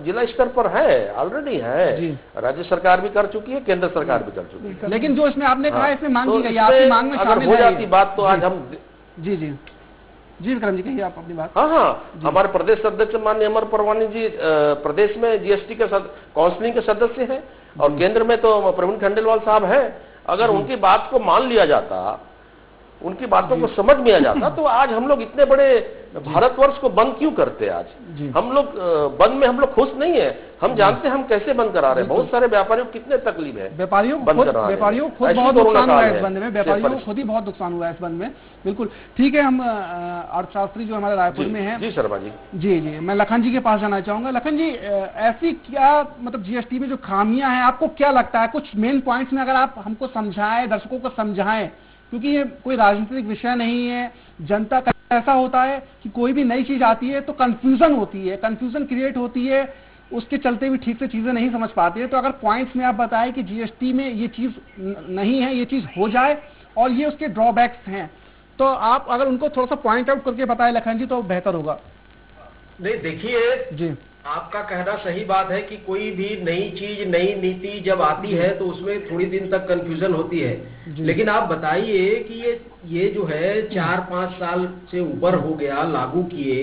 जिला स्तर पर है, ऑलरेडी है, राज्य सरकार भी कर चुकी है, केंद्र सरकार भी कर चुकी है। लेकिन जो इसमें आपने कहा इसमें मांग की गई, आपकी मांग में शामिल हो जाती बात तो आज हम जी विक्रम जी कहिए आप अपनी बात। हाँ, हमारे प्रदेश अध्यक्ष माननीय अमर परवानी जी प्रदेश में जीएसटी के काउंसिलिंग के सदस्य हैं और केंद्र में तो प्रवीण खंडेलवाल साहब हैं। अगर उनकी बात को मान लिया जाता, उनकी बातों को समझ में आ जाता, तो आज हम लोग इतने बड़े भारतवर्ष को बंद क्यों करते। आज हम लोग बंद में हम लोग खुश नहीं है, हम जानते हैं हम कैसे बंद करा रहे हैं। बहुत सारे व्यापारियों को कितने तकलीफ है, व्यापारियों को खुद बहुत नुकसान हुआ है इस बंद में, व्यापारियों को खुद ही बहुत नुकसान हुआ है इस बंद में। बिल्कुल ठीक है, हम अर्थशास्त्री जो हमारे रायपुर में है, जी शर्मा जी, जी मैं लखन जी के पास जाना चाहूंगा। लखन जी, ऐसी क्या मतलब जीएसटी में जो खामियां हैं, आपको क्या लगता है, कुछ मेन पॉइंट्स में अगर आप हमको समझाएं, दर्शकों को समझाएं, क्योंकि ये कोई राजनीतिक विषय नहीं है। जनता का ऐसा होता है कि कोई भी नई चीज आती है तो कंफ्यूजन होती है, कंफ्यूजन क्रिएट होती है, उसके चलते भी ठीक से चीजें नहीं समझ पाते हैं। तो अगर पॉइंट्स में आप बताएं कि जीएसटी में ये चीज नहीं है, ये चीज हो जाए और ये उसके ड्रॉबैक्स हैं, तो आप अगर उनको थोड़ा सा पॉइंट आउट करके बताएं लखन जी, तो बेहतर होगा। नहीं देखिए जी, आपका कहना सही बात है कि कोई भी नई चीज, नई नीति जब आती है तो उसमें थोड़ी दिन तक कंफ्यूजन होती है। लेकिन आप बताइए कि ये जो है 4-5 साल से ऊपर हो गया लागू किए,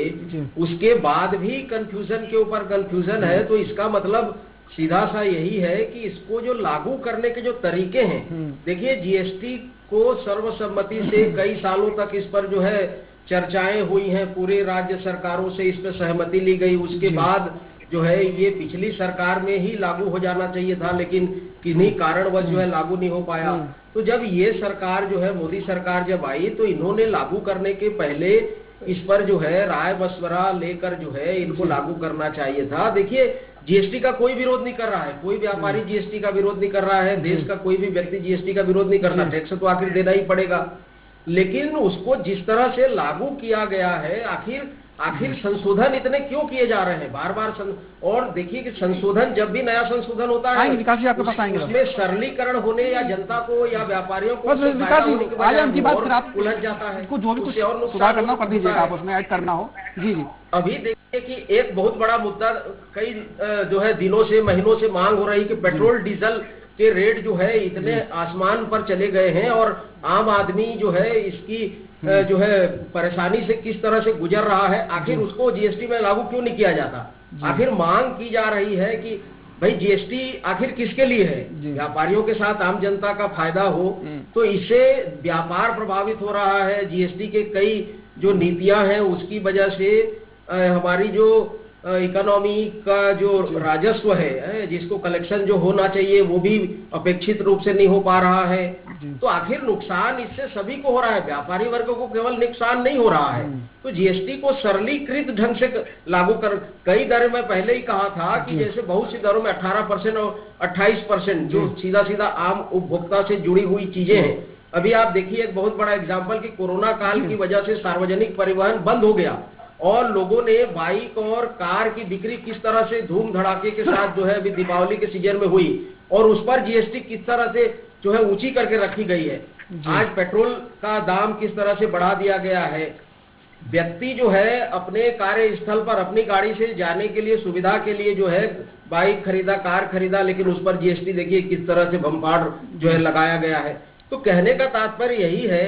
उसके बाद भी कंफ्यूजन के ऊपर कंफ्यूजन है, तो इसका मतलब सीधा सा यही है कि इसको जो लागू करने के जो तरीके हैं, देखिए जीएसटी को सर्वसम्मति से कई सालों तक इस पर जो है चर्चाएं हुई हैं, पूरे राज्य सरकारों से इस पर सहमति ली गई। उसके बाद जो है ये पिछली सरकार में ही लागू हो जाना चाहिए था, लेकिन किन्हीं कारणवश जो है लागू नहीं हो पाया। तो जब ये सरकार जो है मोदी सरकार जब आई तो इन्होंने लागू करने के पहले इस पर जो है राय मशवरा लेकर जो है इनको लागू करना चाहिए था। देखिए जीएसटी का कोई विरोध नहीं कर रहा है, कोई व्यापारी जीएसटी का विरोध नहीं कर रहा है, देश का कोई भी व्यक्ति जीएसटी का विरोध नहीं करता, टैक्स तो आखिर देना ही पड़ेगा। लेकिन उसको जिस तरह से लागू किया गया है, आखिर संशोधन इतने क्यों किए जा रहे हैं बार बार और देखिए कि संशोधन जब भी नया संशोधन होता है उसमें सरलीकरण होने या जनता को या व्यापारियों को उलझ जाता है, जो भी कुछ सुधार करना कर दीजिएगा, आप उसमें ऐड करना हो। जी जी। अभी देखिए कि एक बहुत बड़ा मुद्दा कई जो है दिनों से महीनों से मांग हो रही कि पेट्रोल डीजल के रेट जो है इतने आसमान पर चले गए हैं और आम आदमी जो है इसकी जो है परेशानी से किस तरह से गुजर रहा है, आखिर उसको जीएसटी में लागू क्यों नहीं किया जाता। आखिर मांग की जा रही है कि भाई जीएसटी आखिर किसके लिए है, व्यापारियों के साथ आम जनता का फायदा हो, तो इससे व्यापार प्रभावित हो रहा है। जीएसटी के कई जो नीतियां हैं उसकी वजह से हमारी जो इकोनॉमी का जो राजस्व है, जिसको कलेक्शन जो होना चाहिए वो भी अपेक्षित रूप से नहीं हो पा रहा है। तो आखिर नुकसान इससे सभी को हो रहा है, व्यापारी वर्ग को केवल नुकसान नहीं हो रहा है। तो जीएसटी को सरलीकृत ढंग से लागू कर, कई दरें मैं पहले ही कहा था कि जैसे बहुत सी दरों में 18% और 28% जो सीधा सीधा आम उपभोक्ता से जुड़ी हुई चीजें हैं। अभी आप देखिए एक बहुत बड़ा एग्जाम्पल कि कोरोना काल की वजह से सार्वजनिक परिवहन बंद हो गया और लोगों ने बाइक और कार की बिक्री किस तरह से धूम धड़ाके के साथ जो है अभी दीपावली के सीजन में हुई और उस पर जीएसटी किस तरह से जो है ऊंची करके रखी गई है। आज पेट्रोल का दाम किस तरह से बढ़ा दिया गया है। व्यक्ति जो है अपने कार्यस्थल पर अपनी गाड़ी से जाने के लिए सुविधा के लिए जो है बाइक खरीदा, कार खरीदा, लेकिन उस पर जीएसटी देखिए किस तरह से भंपाड़ जो है लगाया गया है। तो कहने का तात्पर्य यही है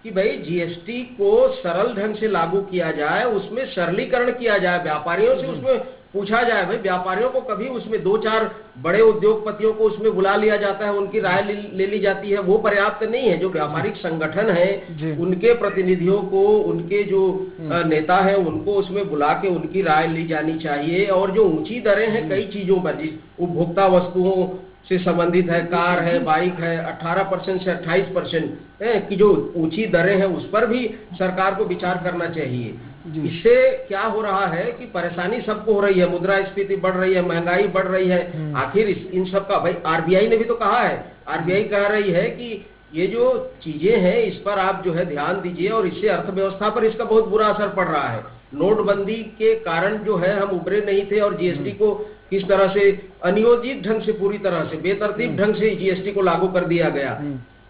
कि भाई जीएसटी को सरल ढंग से लागू किया जाए, उसमें सरलीकरण किया जाए, व्यापारियों से उसमें पूछा जाए। भाई व्यापारियों को कभी उसमें 2-4 बड़े उद्योगपतियों को उसमें बुला लिया जाता है, उनकी राय ले ली जाती है, वो पर्याप्त नहीं है। जो व्यापारिक संगठन है उनके प्रतिनिधियों को, उनके जो नेता है उनको उसमें बुला के उनकी राय ली जानी चाहिए। और जो ऊंची दरें हैं कई चीजों पर, जिस उपभोक्ता वस्तुओं से संबंधित है, कार है, बाइक है, 18% से 28% की जो ऊंची दरें हैं उस पर भी सरकार को विचार करना चाहिए। इससे क्या हो रहा है कि परेशानी सबको हो रही है, मुद्रास्फीति बढ़ रही है, महंगाई बढ़ रही है। आखिर इन सब का भाई आरबीआई ने भी तो कहा है, आरबीआई कह रही है कि ये जो चीजें हैं इस पर आप जो है ध्यान दीजिए और इससे अर्थव्यवस्था पर इसका बहुत बुरा असर पड़ रहा है। नोटबंदी के कारण जो है हम उभरे नहीं थे और जीएसटी को किस तरह से अनियोजित ढंग से, पूरी तरह से बेतरतीब ढंग से जीएसटी को लागू कर दिया गया।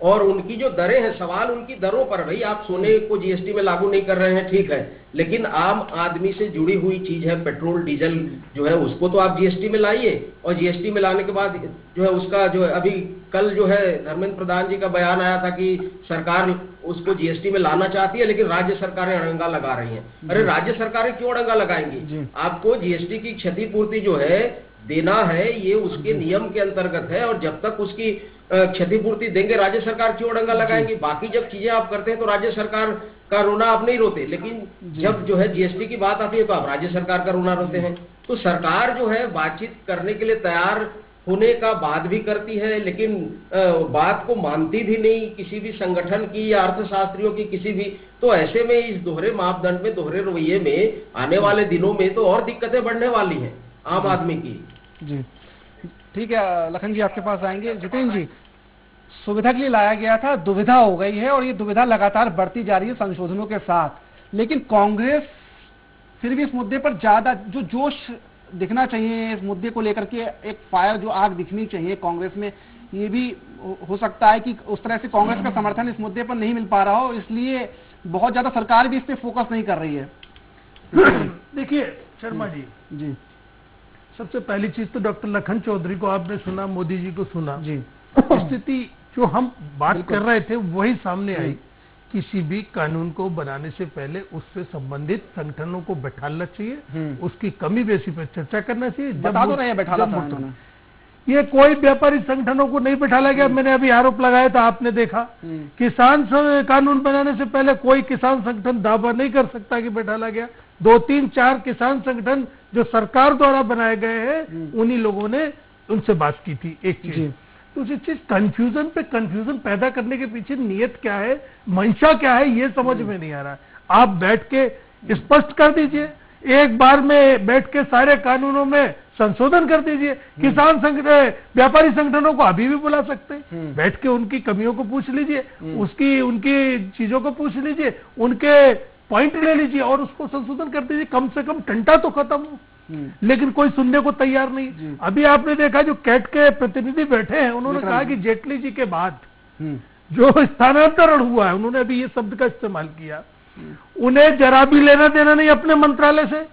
और उनकी जो दरें हैं, सवाल उनकी दरों पर, भाई आप सोने को जीएसटी में लागू नहीं कर रहे हैं ठीक है, लेकिन आम आदमी से जुड़ी हुई चीज है पेट्रोल डीजल जो है उसको तो आप जीएसटी में लाइए। और जीएसटी में लाने के बाद जो है उसका जो है अभी कल जो है धर्मेंद्र प्रधान जी का बयान आया था कि सरकार उसको जीएसटी में लाना चाहती है लेकिन राज्य सरकारें अड़ंगा लगा रही हैं। अरे राज्य सरकारें क्यों अड़ंगा लगाएंगी? आपको जीएसटी की क्षतिपूर्ति जो है देना है, ये उसके नियम के अंतर्गत है और जब तक उसकी क्षतिपूर्ति देंगे राज्य सरकार क्यों अड़ंगा लगाएंगी? बाकी जब चीजें आप करते हैं तो राज्य सरकार का रोना आप नहीं रोते, लेकिन जब जो है जीएसटी की बात आती है तो आप राज्य सरकार का रोना रोते हैं। तो सरकार जो है बातचीत करने के लिए तैयार होने का बात भी करती है, लेकिन बात को मानती भी नहीं किसी भी संगठन की या अर्थशास्त्रियों की किसी भी। तो ऐसे में इस दोहरे मापदंड में, दोहरे रवैये में आने वाले दिनों में तो और दिक्कतें बढ़ने वाली हैं आम आदमी की। जी ठीक है, लखन जी आपके पास आएंगे। जितेंद्र जी, सुविधा के लिए लाया गया था, दुविधा हो गई है और ये दुविधा लगातार बढ़ती जा रही है संशोधनों के साथ, लेकिन कांग्रेस फिर भी इस मुद्दे पर ज्यादा जो जोश दिखना चाहिए, इस मुद्दे को लेकर के एक फायर जो आग दिखनी चाहिए कांग्रेस में, ये भी हो सकता है कि उस तरह से कांग्रेस का समर्थन इस मुद्दे पर नहीं मिल पा रहा हो, इसलिए बहुत ज्यादा सरकार भी इस पे फोकस नहीं कर रही है। देखिए शर्मा जी, सबसे पहली चीज तो डॉक्टर लखन चौधरी को आपने सुना, मोदी जी को सुना जी। स्थिति जो हम बात कर रहे थे वही सामने आई। किसी भी कानून को बनाने से पहले उससे संबंधित संगठनों को बैठाना चाहिए, उसकी कमी बेसी पर चर्चा करना चाहिए। बता दो नहीं बैठाला था, ये कोई व्यापारी संगठनों को नहीं बैठाला गया। मैंने अभी आरोप लगाया था, आपने देखा किसान कानून बनाने से पहले कोई किसान संगठन दावा नहीं कर सकता कि बैठाला गया। 2-3-4 किसान संगठन जो सरकार द्वारा बनाए गए हैं उन्हीं लोगों ने उनसे बात की थी। एक चीज दूसरी चीज, कंफ्यूजन पे कंफ्यूजन पैदा करने के पीछे नियत क्या है, मंशा क्या है, ये समझ में नहीं आ रहा है। आप बैठ के स्पष्ट कर दीजिए, एक बार में बैठ के सारे कानूनों में संशोधन कर दीजिए। किसान संगठन, व्यापारी संगठनों को अभी भी बुला सकते हैं, बैठ के उनकी कमियों को पूछ लीजिए, उनकी चीजों को पूछ लीजिए, उनके पॉइंट ले लीजिए और उसको संशोधन कर दीजिए। कम से कम टंटा तो खत्म हो। लेकिन कोई सुनने को तैयार नहीं। अभी आपने देखा जो कैट के प्रतिनिधि बैठे हैं, उन्होंने कहा कि जेटली जी के बाद जो स्थानांतरण हुआ है, उन्होंने अभी ये शब्द का इस्तेमाल किया, उन्हें जरा भी लेना देना नहीं अपने मंत्रालय से।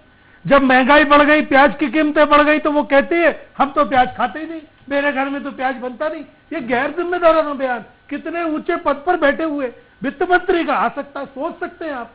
जब महंगाई बढ़ गई, प्याज की कीमतें बढ़ गई, तो वो कहती है हम तो प्याज खाते ही नहीं, मेरे घर में तो प्याज बनता नहीं। ये गैर जिम्मेदाराना बयान, कितने ऊंचे पद पर बैठे हुए वित्त मंत्री का आ सकता है, सोच सकते हैं आप।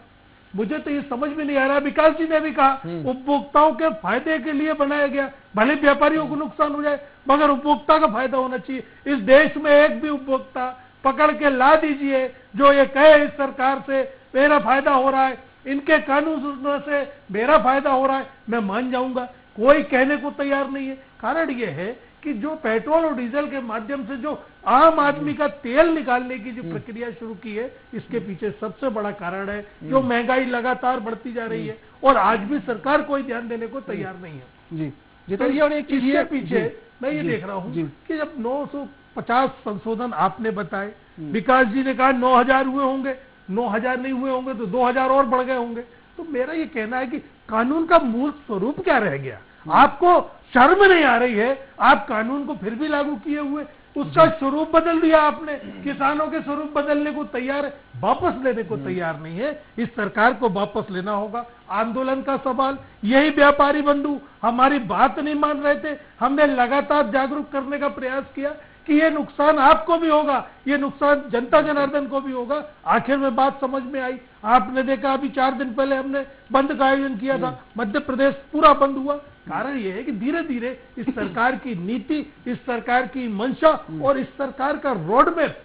मुझे तो ये समझ में नहीं आ रहा। विकास जी ने भी कहा उपभोक्ताओं के फायदे के लिए बनाया गया, भले व्यापारियों को नुकसान हो जाए मगर उपभोक्ता का फायदा होना चाहिए। इस देश में एक भी उपभोक्ता पकड़ के ला दीजिए जो ये कहे इस सरकार से मेरा फायदा हो रहा है, इनके कानून से मेरा फायदा हो रहा है, मैं मान जाऊंगा। कोई कहने को तैयार नहीं है। कारण ये है कि जो पेट्रोल और डीजल के माध्यम से जो आम आदमी का तेल निकालने की जो प्रक्रिया शुरू की है, इसके पीछे सबसे बड़ा कारण है जो महंगाई लगातार बढ़ती जा रही है और आज भी सरकार कोई ध्यान देने को तैयार नहीं है। जी जितेंद्र जी, और एक चीज इसके पीछे मैं ये देख रहा हूँ कि जब 950 संशोधन आपने बताए, विकास जी ने कहा 9000 हुए होंगे, 9000 नहीं हुए होंगे तो 2000 और बढ़ गए होंगे। तो मेरा ये कहना है कि कानून का मूल स्वरूप क्या रह गया? आपको शर्म नहीं आ रही है? आप कानून को फिर भी लागू किए हुए उसका स्वरूप बदल दिया आपने। किसानों के स्वरूप बदलने को तैयार है, वापस लेने को तैयार नहीं है। इस सरकार को वापस लेना होगा। आंदोलन का सवाल, यही व्यापारी बंधु हमारी बात नहीं मान रहे थे। हमने लगातार जागरूक करने का प्रयास किया कि ये नुकसान आपको भी होगा, ये नुकसान जनता जनार्दन को भी होगा। आखिर में बात समझ में आई। आपने देखा अभी 4 दिन पहले हमने बंद का आयोजन किया था, मध्य प्रदेश पूरा बंद हुआ। कारण यह है कि धीरे धीरे इस सरकार की नीति, इस सरकार की मंशा और इस सरकार का रोड मैप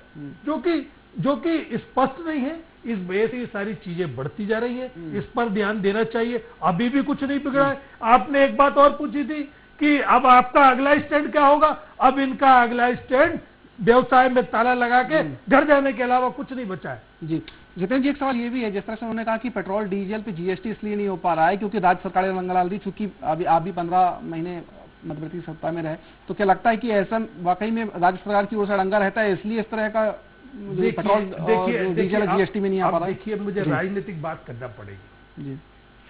जो कि स्पष्ट नहीं है, इस वजह से ये सारी चीजें बढ़ती जा रही हैं। इस पर ध्यान देना चाहिए। अभी भी कुछ नहीं बिगड़ा है। आपने एक बात और पूछी थी कि अब आपका अगला स्टैंड क्या होगा? अब इनका अगला स्टैंड व्यवसाय में ताला लगा के घर जाने के अलावा कुछ नहीं बचा है। जी जितेंद्र जी, एक सवाल ये भी है, जिस तरह से उन्होंने कहा कि पेट्रोल डीजल पे जीएसटी इसलिए नहीं हो पा रहा है क्योंकि राज्य सरकार ने रंग डाल दी, चूंकि अभी आप भी 15 महीने मध्यवर्ती सत्ता में रहे, तो क्या लगता है कि ऐसा वाकई में राज्य सरकार की ओर से डंगा रहता है, इसलिए इस तरह का पेट्रोल और डीजल जीएसटी में नहीं आ पा रहा है? देखिए, मुझे राजनीतिक बात करना पड़ेगी। जी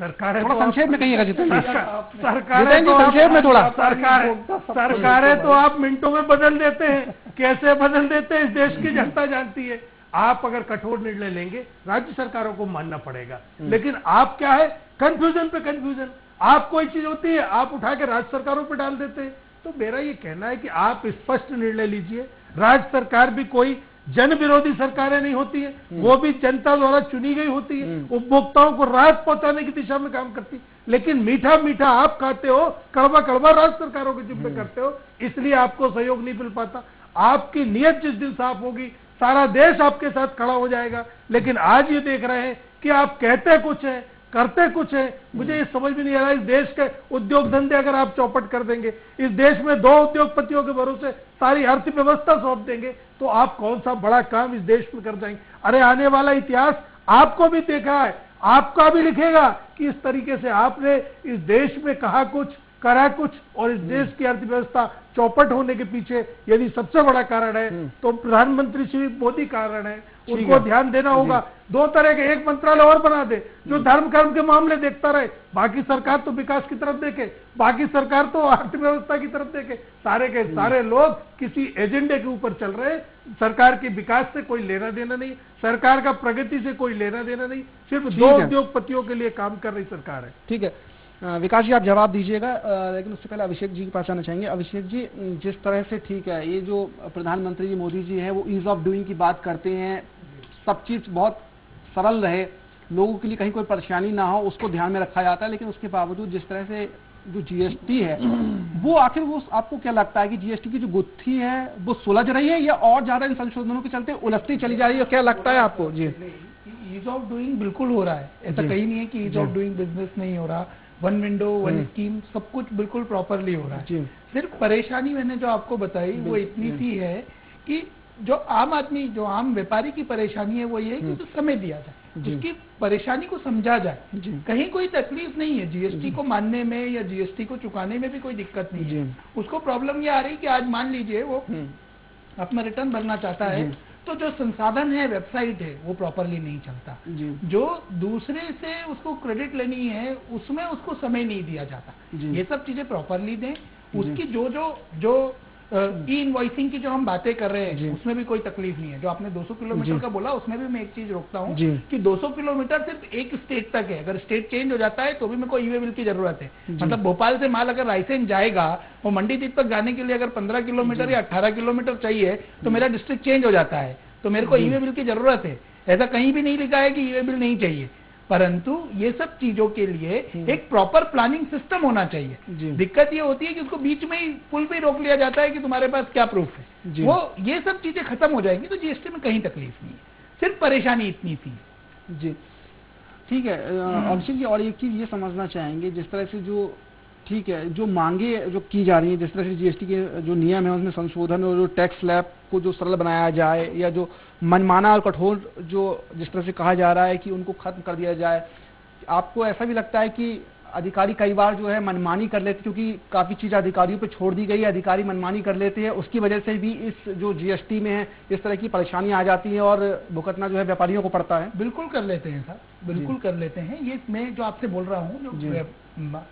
सरकारें थोड़ा संक्षेप में कहिएगा जितेंद्र जी। सरकारें तो संक्षेप में थोड़ा सरकारें तो आप मिनटों में बदल देते हैं। कैसे बदल देते हैं इस देश की जनता जानती है। आप अगर कठोर निर्णय लेंगे राज्य सरकारों को मानना पड़ेगा, लेकिन आप क्या है, कंफ्यूजन पे कंफ्यूजन। आप कोई चीज होती है आप उठा के राज्य सरकारों पे डाल देते हैं। तो मेरा ये कहना है कि आप स्पष्ट निर्णय लीजिए। राज्य सरकार भी कोई जन विरोधी सरकारें नहीं होती है, वो भी जनता द्वारा चुनी गई होती है, उपभोक्ताओं को राहत पहुंचाने की दिशा में काम करती। लेकिन मीठा मीठा आप खाते हो, कड़वा कड़वा राज्य सरकारों के जिम्मे करते हो, इसलिए आपको सहयोग नहीं मिल पाता। आपकी नीयत जिस दिन साफ होगी सारा देश आपके साथ खड़ा हो जाएगा। लेकिन आज ये देख रहे हैं कि आप कहते कुछ है, करते कुछ है। मुझे ये समझ में नहीं आ रहा, इस देश के उद्योग धंधे अगर आप चौपट कर देंगे, इस देश में 2 उद्योगपतियों के भरोसे सारी अर्थव्यवस्था सौंप देंगे, तो आप कौन सा बड़ा काम इस देश में कर जाएंगे? अरे आने वाला इतिहास आपको भी देखा है, आपका भी लिखेगा कि इस तरीके से आपने इस देश में कहा कुछ, करा कुछ, और इस देश की अर्थव्यवस्था चौपट होने के पीछे यदि सबसे बड़ा कारण है तो प्रधानमंत्री श्री मोदी कारण है। उनको ध्यान देना होगा। 2 तरह के, एक मंत्रालय और बना दे जो धर्म कर्म के मामले देखता रहे, बाकी सरकार तो विकास की तरफ देखे, बाकी सरकार तो अर्थव्यवस्था की तरफ देखे। सारे के सारे लोग किसी एजेंडे के ऊपर चल रहे। सरकार के विकास से कोई लेना देना नहीं, सरकार का प्रगति से कोई लेना देना नहीं, सिर्फ 2 उद्योगपतियों के लिए काम कर रही सरकार है। ठीक है विकास जी, आप जवाब दीजिएगा, लेकिन उससे पहले अभिषेक जी के पास आना चाहेंगे। अभिषेक जी, जिस तरह से ठीक है, ये जो प्रधानमंत्री जी मोदी जी हैं वो ईज ऑफ डूइंग की बात करते हैं, सब चीज बहुत सरल रहे, लोगों के लिए कहीं कोई परेशानी ना हो, उसको ध्यान में रखा जाता है। लेकिन उसके बावजूद जिस तरह से जो जीएसटी है वो आखिर वो आपको क्या लगता है कि जीएसटी की जो गुत्थी है वो सुलझ रही है या और ज्यादा इन संशोधनों के चलते उलझती चली जा रही है? क्या लगता है आपको? जी ईज ऑफ डूइंग बिल्कुल हो रहा है, ऐसा कहीं नहीं है कि ईज ऑफ डूइंग बिजनेस नहीं हो रहा। वन विंडो वन स्कीम सब कुछ बिल्कुल प्रॉपरली हो रहा है। सिर्फ परेशानी मैंने जो आपको बताई वो इतनी सी है कि जो आम आदमी, जो आम व्यापारी की परेशानी है वो ये है कि तो समय दिया जाए, उसकी परेशानी को समझा जाए। कहीं कोई तकलीफ नहीं है, जीएसटी को मानने में या जीएसटी को चुकाने में भी कोई दिक्कत नहीं है। उसको प्रॉब्लम ये आ रही कि आज मान लीजिए वो अपना रिटर्न भरना चाहता है तो जो संसाधन है, वेबसाइट है, वो प्रॉपरली नहीं चलता। जो दूसरे से उसको क्रेडिट लेनी है उसमें उसको समय नहीं दिया जाता। ये सब चीजें प्रॉपरली दें। उसकी जो ई इनवॉइसिंग की जो हम बातें कर रहे हैं उसमें भी कोई तकलीफ नहीं है। जो आपने 200 किलोमीटर का बोला उसमें भी मैं एक चीज रोकता हूँ कि 200 किलोमीटर सिर्फ एक स्टेट तक है। अगर स्टेट चेंज हो जाता है तो भी मेरे को ई-वे बिल की जरूरत है। मतलब भोपाल से माल अगर रायसेन जाएगा वो मंडीदीप तक जाने के लिए अगर 15 किलोमीटर या 18 किलोमीटर चाहिए तो मेरा डिस्ट्रिक्ट चेंज हो जाता है, तो मेरे को ई-वे बिल की जरूरत है। ऐसा कहीं भी नहीं लिखा है कि ई-वे बिल नहीं चाहिए, परंतु ये सब चीजों के लिए एक प्रॉपर प्लानिंग सिस्टम होना चाहिए। दिक्कत ये होती है कि उसको बीच में ही पुल पे रोक लिया जाता है कि तुम्हारे पास क्या प्रूफ है। वो ये सब चीजें खत्म हो जाएंगी तो जीएसटी में कहीं तकलीफ नहीं है, सिर्फ परेशानी इतनी सी है। जी ठीक है अभिषेक जी, और एक चीज ये समझना चाहेंगे, जिस तरह से जो ठीक है जो मांगे जो की जा रही है, जिस तरह से जीएसटी के जो नियम है उसमें संशोधन और जो टैक्स स्लैब को जो सरल बनाया जाए या जो मनमाना और कठोर जो जिस तरह से कहा जा रहा है कि उनको खत्म कर दिया जाए, आपको ऐसा भी लगता है कि अधिकारी कई बार जो है मनमानी कर लेते, क्योंकि काफी चीजें अधिकारियों पे छोड़ दी गई है, अधिकारी मनमानी कर लेते हैं, उसकी वजह से भी इस जो जीएसटी में है इस तरह की परेशानियां आ जाती है और भुगतना जो है व्यापारियों को पड़ता है? बिल्कुल कर लेते हैं सर, बिल्कुल कर लेते हैं। ये मैं जो आपसे बोल रहा हूँ, जो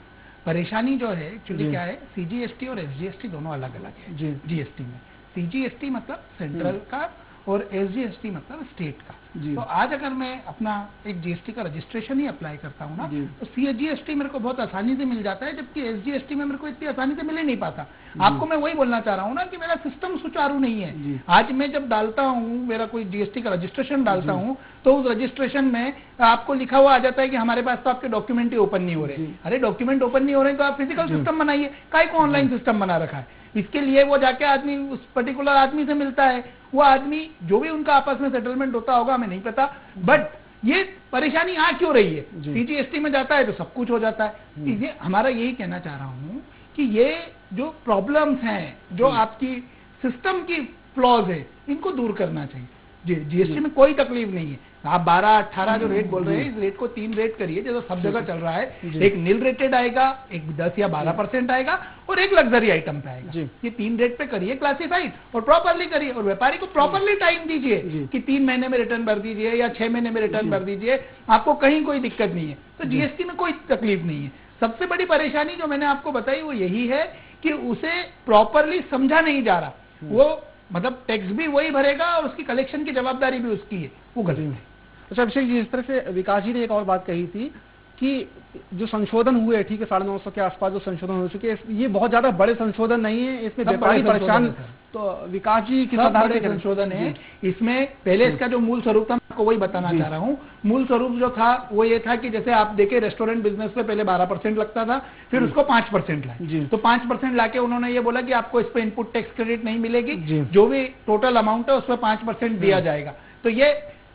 परेशानी जो है एक्चुअली क्या है, सीजीएसटी और एसजीएसटी दोनों अलग अलग है। जीएसटी में सीजीएसटी मतलब सेंट्रल का और एसजीएसटी मतलब स्टेट का। तो आज अगर मैं अपना एक जीएसटी का रजिस्ट्रेशन ही अप्लाई करता हूँ ना तो सीजीएसटी मेरे को बहुत आसानी से मिल जाता है, जबकि एसजीएसटी में मेरे को इतनी आसानी से मिल ही नहीं पाता। आपको मैं वही बोलना चाह रहा हूँ ना कि मेरा सिस्टम सुचारू नहीं है। आज मैं जब डालता हूँ मेरा कोई जीएसटी का रजिस्ट्रेशन डालता हूँ तो उस रजिस्ट्रेशन में आपको लिखा हुआ आ जाता है कि हमारे पास तो आपके डॉक्यूमेंट ही ओपन नहीं हो रहे। अरे डॉक्यूमेंट ओपन नहीं हो रहे तो आप फिजिकल सिस्टम बनाइए, काय को ऑनलाइन सिस्टम बना रखा है। इसके लिए वो जाके आदमी उस पर्टिकुलर आदमी से मिलता है, वो आदमी जो भी उनका आपस में सेटलमेंट होता होगा हमें नहीं पता, बट ये परेशानी आ क्यों रही है? सीजीएसटी में जाता है तो सब कुछ हो जाता है। ये हमारा यही कहना चाह रहा हूँ कि ये जो प्रॉब्लम्स हैं, जो आपकी सिस्टम की फ्लॉज है, इनको दूर करना चाहिए। जीएसटी में कोई तकलीफ नहीं है। आप 12-18 जो रेट बोल रहे हैं, इस रेट को 3 रेट करिए जैसा सब जगह चल रहा है। एक नील रेटेड आएगा, एक 10 या 12% आएगा और एक लग्जरी आइटम पे आएगा। ये 3 रेट पे करिए क्लासिफाइड और प्रॉपरली करिए, और व्यापारी को प्रॉपरली टाइम दीजिए कि 3 महीने में रिटर्न भर दीजिए या 6 महीने में रिटर्न भर दीजिए, आपको कहीं कोई दिक्कत नहीं है। तो जीएसटी में कोई तकलीफ नहीं है। सबसे बड़ी परेशानी जो मैंने आपको बताई वो यही है कि उसे प्रॉपरली समझा नहीं जा रहा। वो मतलब टैक्स भी वही भरेगा और उसकी कलेक्शन की जवाबदारी भी उसकी है, वो गलत है। अच्छा अभिषेक जी, इस तरह से विकास जी ने एक और बात कही थी कि जो संशोधन हुए, ठीक है 950 के आसपास जो संशोधन हो चुके हैं, ये बहुत ज्यादा बड़े संशोधन नहीं है, इसमें व्यापारी परेशान। तो विकास जी किस आधार पर संशोधन है इसमें? पहले इसका जो मूल स्वरूप था मैं आपको वही बताना चाह रहा हूँ। मूल स्वरूप जो था वो ये था कि जैसे आप देखे रेस्टोरेंट बिजनेस पे पहले 12% लगता था, फिर उसको 5% लाए। तो 5% लाके उन्होंने ये बोला कि आपको इस पे इनपुट टैक्स क्रेडिट नहीं मिलेगी, जो भी टोटल अमाउंट है उस पर 5% दिया जाएगा। तो ये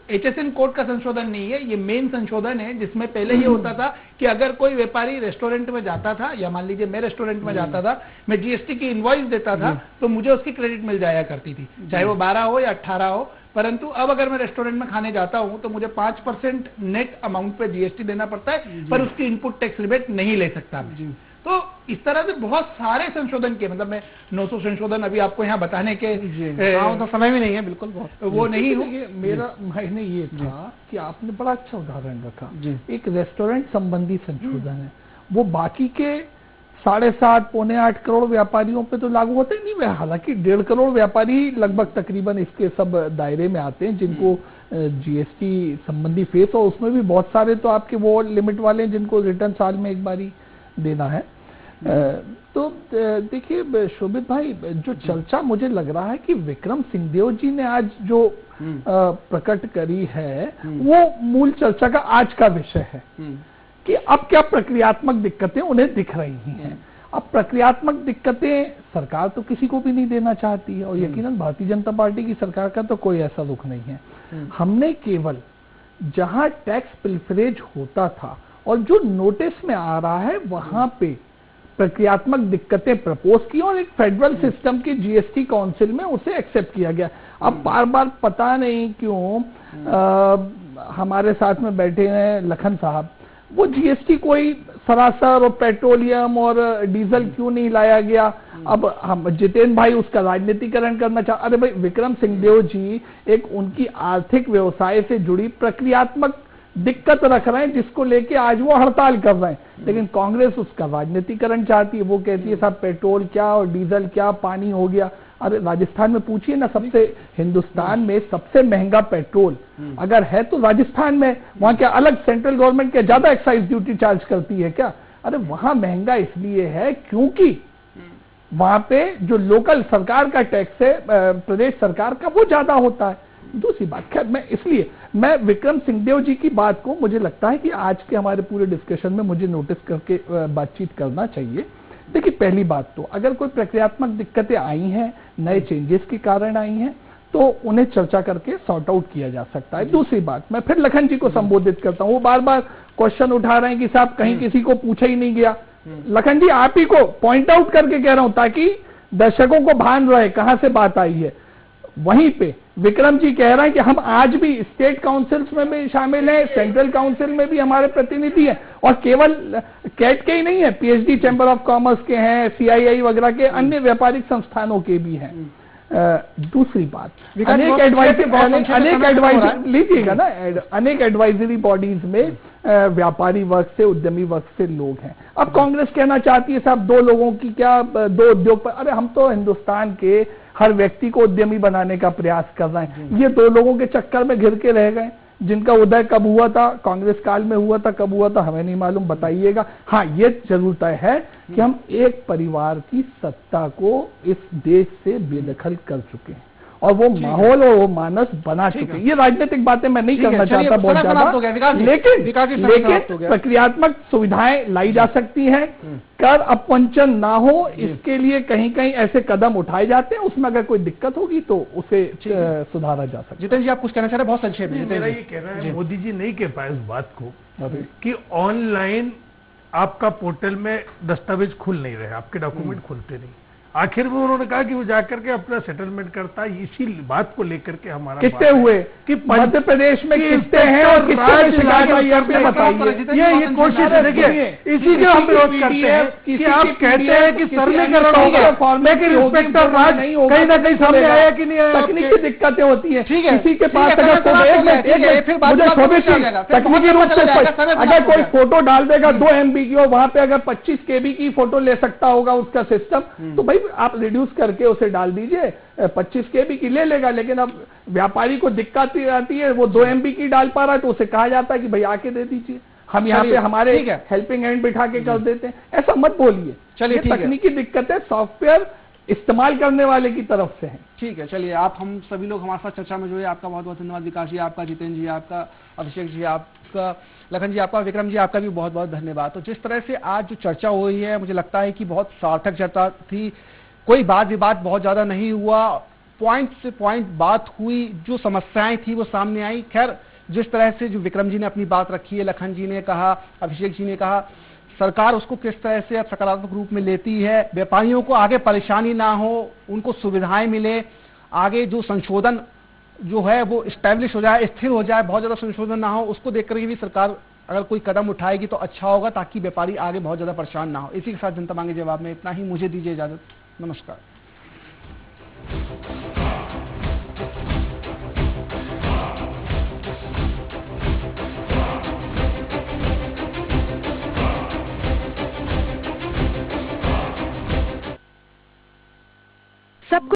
एचएसएन कोड का संशोधन नहीं है, ये मेन संशोधन है, जिसमें पहले ये होता था कि अगर कोई व्यापारी रेस्टोरेंट में जाता था, या मान लीजिए मैं रेस्टोरेंट में जाता था, मैं जीएसटी की इनवॉइस देता था तो मुझे उसकी क्रेडिट मिल जाया करती थी, चाहे वो 12 हो या 18 हो। परंतु अब अगर मैं रेस्टोरेंट में खाने जाता हूं तो मुझे 5% नेट अमाउंट पे जीएसटी देना पड़ता है, पर उसकी इनपुट टैक्स रिबेट नहीं ले सकता मैं। तो इस तरह से बहुत सारे संशोधन के, मतलब मैं 900 संशोधन अभी आपको यहाँ बताने के तो समय भी नहीं है, बिल्कुल वो नहीं हो। मेरा मायने ये था कि आपने बड़ा अच्छा उदाहरण रखा। एक रेस्टोरेंट संबंधी संशोधन है, वो बाकी के 7.5-8 करोड़ व्यापारियों पे तो लागू होते ही नहीं। हालांकि 1.5 करोड़ व्यापारी लगभग तकरीबन इसके सब दायरे में आते हैं जिनको जीएसटी संबंधी फेस, और उसमें भी बहुत सारे तो आपके वो लिमिट वाले हैं जिनको रिटर्न साल में एक बारी देना है। तो देखिए शोभित भाई, जो चर्चा मुझे लग रहा है कि विक्रम सिंहदेव जी ने आज जो प्रकट करी है वो मूल चर्चा का आज का विषय है कि अब क्या प्रक्रियात्मक दिक्कतें उन्हें दिख रही हैं। अब प्रक्रियात्मक दिक्कतें सरकार तो किसी को भी नहीं देना चाहती है, और यकीनन भारतीय जनता पार्टी की सरकार का तो कोई ऐसा रुख नहीं है। हमने केवल जहां टैक्स प्रिफरेज होता था और जो नोटिस में आ रहा है वहां पे प्रक्रियात्मक दिक्कतें प्रपोज की और एक फेडरल सिस्टम की जीएसटी काउंसिल में उसे एक्सेप्ट किया गया। अब बार बार पता नहीं क्यों हमारे साथ में बैठे हैं लखन साहब, वो जीएसटी कोई सरासर और पेट्रोलियम और डीजल क्यों नहीं लाया गया। अब हम जितेंद्र भाई उसका राजनीतिकरण करना चाह, अरे भाई विक्रम सिंहदेव जी एक उनकी आर्थिक व्यवसाय से जुड़ी प्रक्रियात्मक दिक्कत रख रहे हैं जिसको लेके आज वो हड़ताल कर रहे हैं, लेकिन कांग्रेस उसका राजनीतिकरण चाहती है। वो कहती है साहब पेट्रोल क्या और डीजल क्या, पानी हो गया। अरे राजस्थान में पूछिए ना, सबसे हिंदुस्तान में सबसे महंगा पेट्रोल अगर है तो राजस्थान में, वहां क्या अलग सेंट्रल गवर्नमेंट क्या ज्यादा एक्साइज ड्यूटी चार्ज करती है क्या? अरे वहां महंगा इसलिए है क्योंकि वहां पे जो लोकल सरकार का टैक्स है प्रदेश सरकार का वो ज्यादा होता है। दूसरी बात, खैर मैं विक्रम सिंहदेव जी की बात को मुझे लगता है कि आज के हमारे पूरे डिस्कशन में मुझे नोटिस करके बातचीत करना चाहिए। देखिए पहली बात तो अगर कोई प्रक्रियात्मक दिक्कतें आई हैं, नए चेंजेस के कारण आई हैं, तो उन्हें चर्चा करके सॉर्ट आउट किया जा सकता है। दूसरी बात, मैं फिर लखन जी को संबोधित करता हूं, वो बार बार क्वेश्चन उठा रहे हैं कि साहब कहीं किसी को पूछा ही नहीं गया। लखन जी आप ही को पॉइंट आउट करके कह रहा हूं ताकि दर्शकों को भान रहे कहां से बात आई है। वहीं पे विक्रम जी कह रहे हैं कि हम आज भी स्टेट काउंसिल्स में भी शामिल हैं, सेंट्रल काउंसिल में भी हमारे प्रतिनिधि हैं, और केवल कैट के ही नहीं है, पीएचडी चैंबर ऑफ कॉमर्स के हैं, सीआईआई वगैरह के अन्य व्यापारिक संस्थानों के भी हैं। दूसरी बात, अनेक एडवाइजरी लीजिएगा ना, अनेक एडवाइजरी बॉडीज में व्यापारी वर्ग से, उद्यमी वर्ग से लोग हैं। अब कांग्रेस कहना चाहती है साहब दो लोगों की क्या, दो उद्योग पर, अरे हम तो हिंदुस्तान के हर व्यक्ति को उद्यमी बनाने का प्रयास कर रहे हैं। ये दो लोगों के चक्कर में घिर के रह गए जिनका उदय कब हुआ था, कांग्रेस काल में हुआ था, कब हुआ था हमें नहीं मालूम, बताइएगा। हाँ ये जरूर तय है कि हम एक परिवार की सत्ता को इस देश से बेदखल कर चुके हैं और वो माहौल और वो मानस बना चुके हैं। ये राजनीतिक बातें मैं नहीं करना चाहता बहुत ज्यादा, लेकिन प्रक्रियात्मक सुविधाएं लाई जा सकती हैं, कर अपवंचन ना हो इसके लिए कहीं कहीं ऐसे कदम उठाए जाते हैं, उसमें अगर कोई दिक्कत होगी तो उसे सुधारा जा सकता है। जितेंद्र जी आप कुछ कहना चाह रहे हैं, बहुत संक्षेप में। मेरा ये कहना है मोदी जी नहीं कह पाए उस बात को कि ऑनलाइन आपका पोर्टल में दस्तावेज खुल नहीं रहे, आपके डॉक्यूमेंट खुलते नहीं। आखिर में उन्होंने कहा कि वो जाकर के अपना सेटलमेंट करता है। इसी बात को लेकर के हमारा कितने हुए कि मध्य प्रदेश में कितने हैं और ये कोशिश है। देखिए इसी के हम विरोध करते हैं कि आप कहते हैं कि सरलीकरण होगा, लेकिन इंस्पेक्टर राज कहीं ना कहीं सामने आया कि नहीं आया। तकनीकी दिक्कतें होती है, ठीक है, किसी के पास तकनीकी रूप से अगर कोई फोटो डाल देगा 2 MB की और वहां पे अगर 25 KB की फोटो ले सकता होगा उसका सिस्टम, तो भाई आप रिड्यूस करके उसे डाल दीजिए, 25 KB की ले लेगा। लेकिन अब व्यापारी को दिक्कत आती है, वो 2 MB की डाल पा रहा है तो उसे कहा जाता है कि भाई आके दे दीजिए, हम यहाँ पे हमारे हेल्पिंग हैंड बिठा के कर देते हैं। ऐसा मत बोलिए। चलिए तकनीकी दिक्कतें सॉफ्टवेयर इस्तेमाल करने वाले की तरफ से है। ठीक है, चलिए आप हम सभी लोग हमारे साथ चर्चा में जुड़े, आपका बहुत बहुत धन्यवाद। विकास जी आपका, जितेंद्र जी आपका, अभिषेक जी आपका, लखन जी आपका, विक्रम जी आपका भी बहुत बहुत धन्यवाद। तो जिस तरह से आज जो चर्चा हुई है मुझे लगता है कि बहुत सार्थक चर्चा थी, कोई वाद विवाद बहुत ज्यादा नहीं हुआ, पॉइंट से पॉइंट बात हुई, जो समस्याएं थी वो सामने आई। खैर जिस तरह से जो विक्रम जी ने अपनी बात रखी है, लखन जी ने कहा, अभिषेक जी ने कहा, सरकार उसको किस तरह से अब सकारात्मक रूप में लेती है, व्यापारियों को आगे परेशानी ना हो, उनको सुविधाएं मिले, आगे जो संशोधन जो है वो स्टैब्लिश हो जाए, स्थिर हो जाए, बहुत ज्यादा संशोधन ना हो, उसको देख करके भी सरकार अगर कोई कदम उठाएगी तो अच्छा होगा, ताकि व्यापारी आगे बहुत ज्यादा परेशान ना हो। इसी के साथ जनता मांगे जवाब में इतना ही, मुझे दीजिए इजाजत, नमस्कार। सब